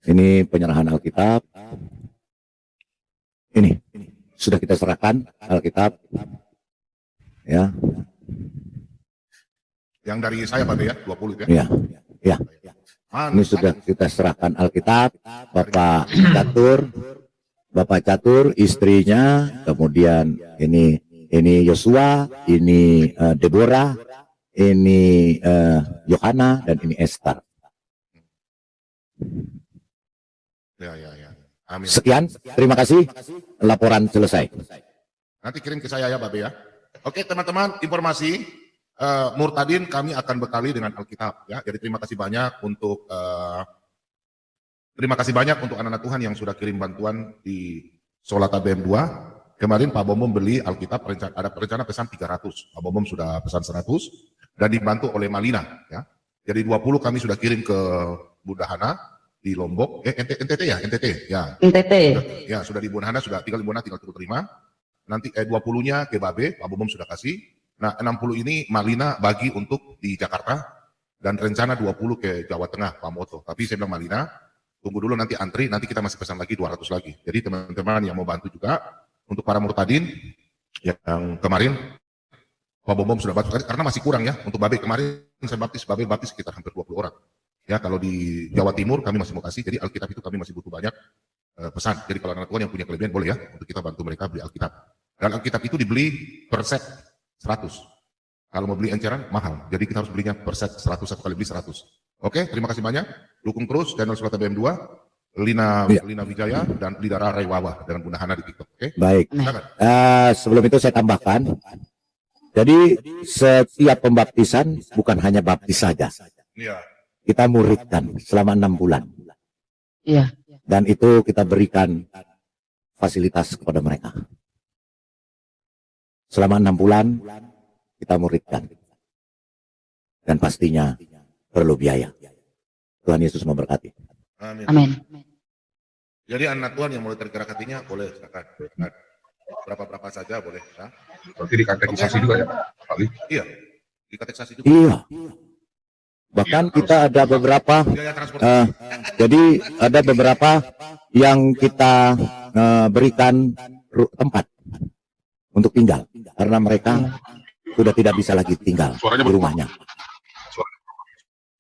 Ini penyerahan Alkitab. Ini sudah kita serahkan Alkitab. Ya. Yang dari saya Pak ya, 20 ya. Ya. Ya. Ini sudah kita serahkan Alkitab, Bapak Catur, istrinya, kemudian ini Yosua, ini Deborah, ini Yohana, dan ini Esther. Ya. Amin. Sekian, terima kasih. Laporan selesai. Nanti kirim ke saya ya, Babe ya. Oke, teman-teman, informasi Murtadin kami akan bekali dengan Alkitab ya. Jadi terima kasih banyak untuk anak-anak Tuhan yang sudah kirim bantuan di Solata BM2. Kemarin Pak Bomom beli Alkitab, ada rencana pesan 300. Pak Bomom sudah pesan 100 dan dibantu oleh Malina ya. Jadi 20 kami sudah kirim ke Bunda Hana di Lombok, NTT ya. NTT. Ya, sudah di Bunda Hana, sudah tinggal di Bunda, tinggal tunggu terima. Nanti 20-nya ke Babe, Pak Bomom sudah kasih. Nah, 60 ini Malina bagi untuk di Jakarta dan rencana 20 ke Jawa Tengah, Pak Moto. Tapi saya bilang Malina, tunggu dulu nanti antri, nanti kita masih pesan lagi 200 lagi. Jadi teman-teman yang mau bantu juga untuk para murtadin yang kemarin Pak Bomom sudah bantu karena masih kurang ya untuk Babe. Kemarin saya Babe baptis sekitar hampir 20 orang. Ya, kalau di Jawa Timur kami masih mau kasih, jadi Alkitab itu kami masih butuh banyak pesan. Jadi kalau anak Tuhan yang punya kelebihan boleh ya untuk kita bantu mereka beli Alkitab. Dan Alkitab itu dibeli per set 100. Kalau mau beli enceran mahal. Jadi kita harus belinya per set 100, satu kali beli 100. Oke, terima kasih banyak. Dukung terus channel Solata BM2, Lina Wijaya dan Lidara Raiwawa dengan Bunda Hana di TikTok. Oke. Baik. Sebelum itu saya tambahkan. Jadi setiap pembaptisan bukan hanya baptis saja. Iya. Kita muridkan selama 6 bulan. Iya. Dan itu kita berikan fasilitas kepada mereka. Selama 6 bulan kita muridkan. Dan pastinya perlu biaya. Tuhan Yesus memberkati. Amin. Amin. Jadi anak Tuhan yang mulai tergerak hatinya boleh silakan. Berapa-berapa saja boleh. Ya. Berarti dikategorisasi juga ya, Pak? Iya. Dikategorisasi juga. Iya. Bahkan kita ada beberapa, jadi ada beberapa yang kita berikan tempat untuk tinggal karena mereka sudah tidak bisa lagi tinggal di rumahnya.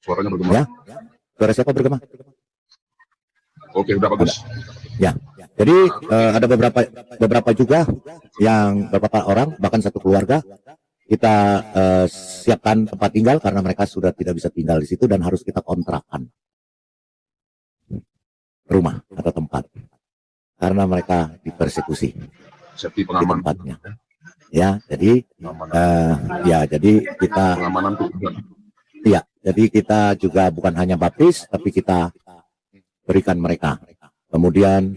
Suaranya bergema. Ya, suara siapa bergema? Oke, udah bagus. Ya, jadi ada beberapa juga yang beberapa orang bahkan satu keluarga kita siapkan tempat tinggal karena mereka sudah tidak bisa tinggal di situ dan harus kita kontrakkan rumah atau tempat karena mereka dipersekusi. Safety pengaman. Tempatnya. Ya, jadi jadi kita pengamanan juga. Iya, jadi kita juga bukan hanya baptis tapi kita berikan mereka. Kemudian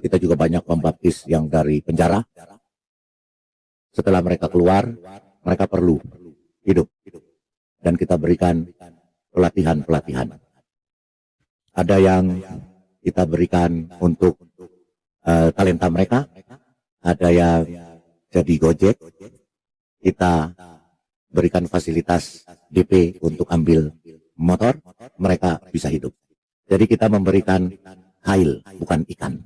kita juga banyak membaptis yang dari penjara. Setelah mereka keluar, mereka perlu hidup dan kita berikan pelatihan-pelatihan. Ada yang kita berikan untuk talenta mereka, ada yang jadi Gojek, kita berikan fasilitas DP untuk ambil motor, mereka bisa hidup. Jadi kita memberikan hail, bukan ikan.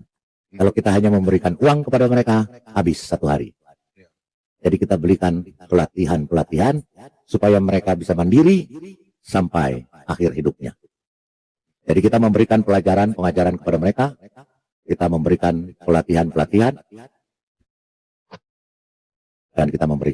Kalau kita hanya memberikan uang kepada mereka, habis satu hari. Jadi kita berikan pelatihan-pelatihan supaya mereka bisa mandiri sampai akhir hidupnya. Jadi kita memberikan pengajaran kepada mereka, kita memberikan pelatihan-pelatihan, dan kita memberikan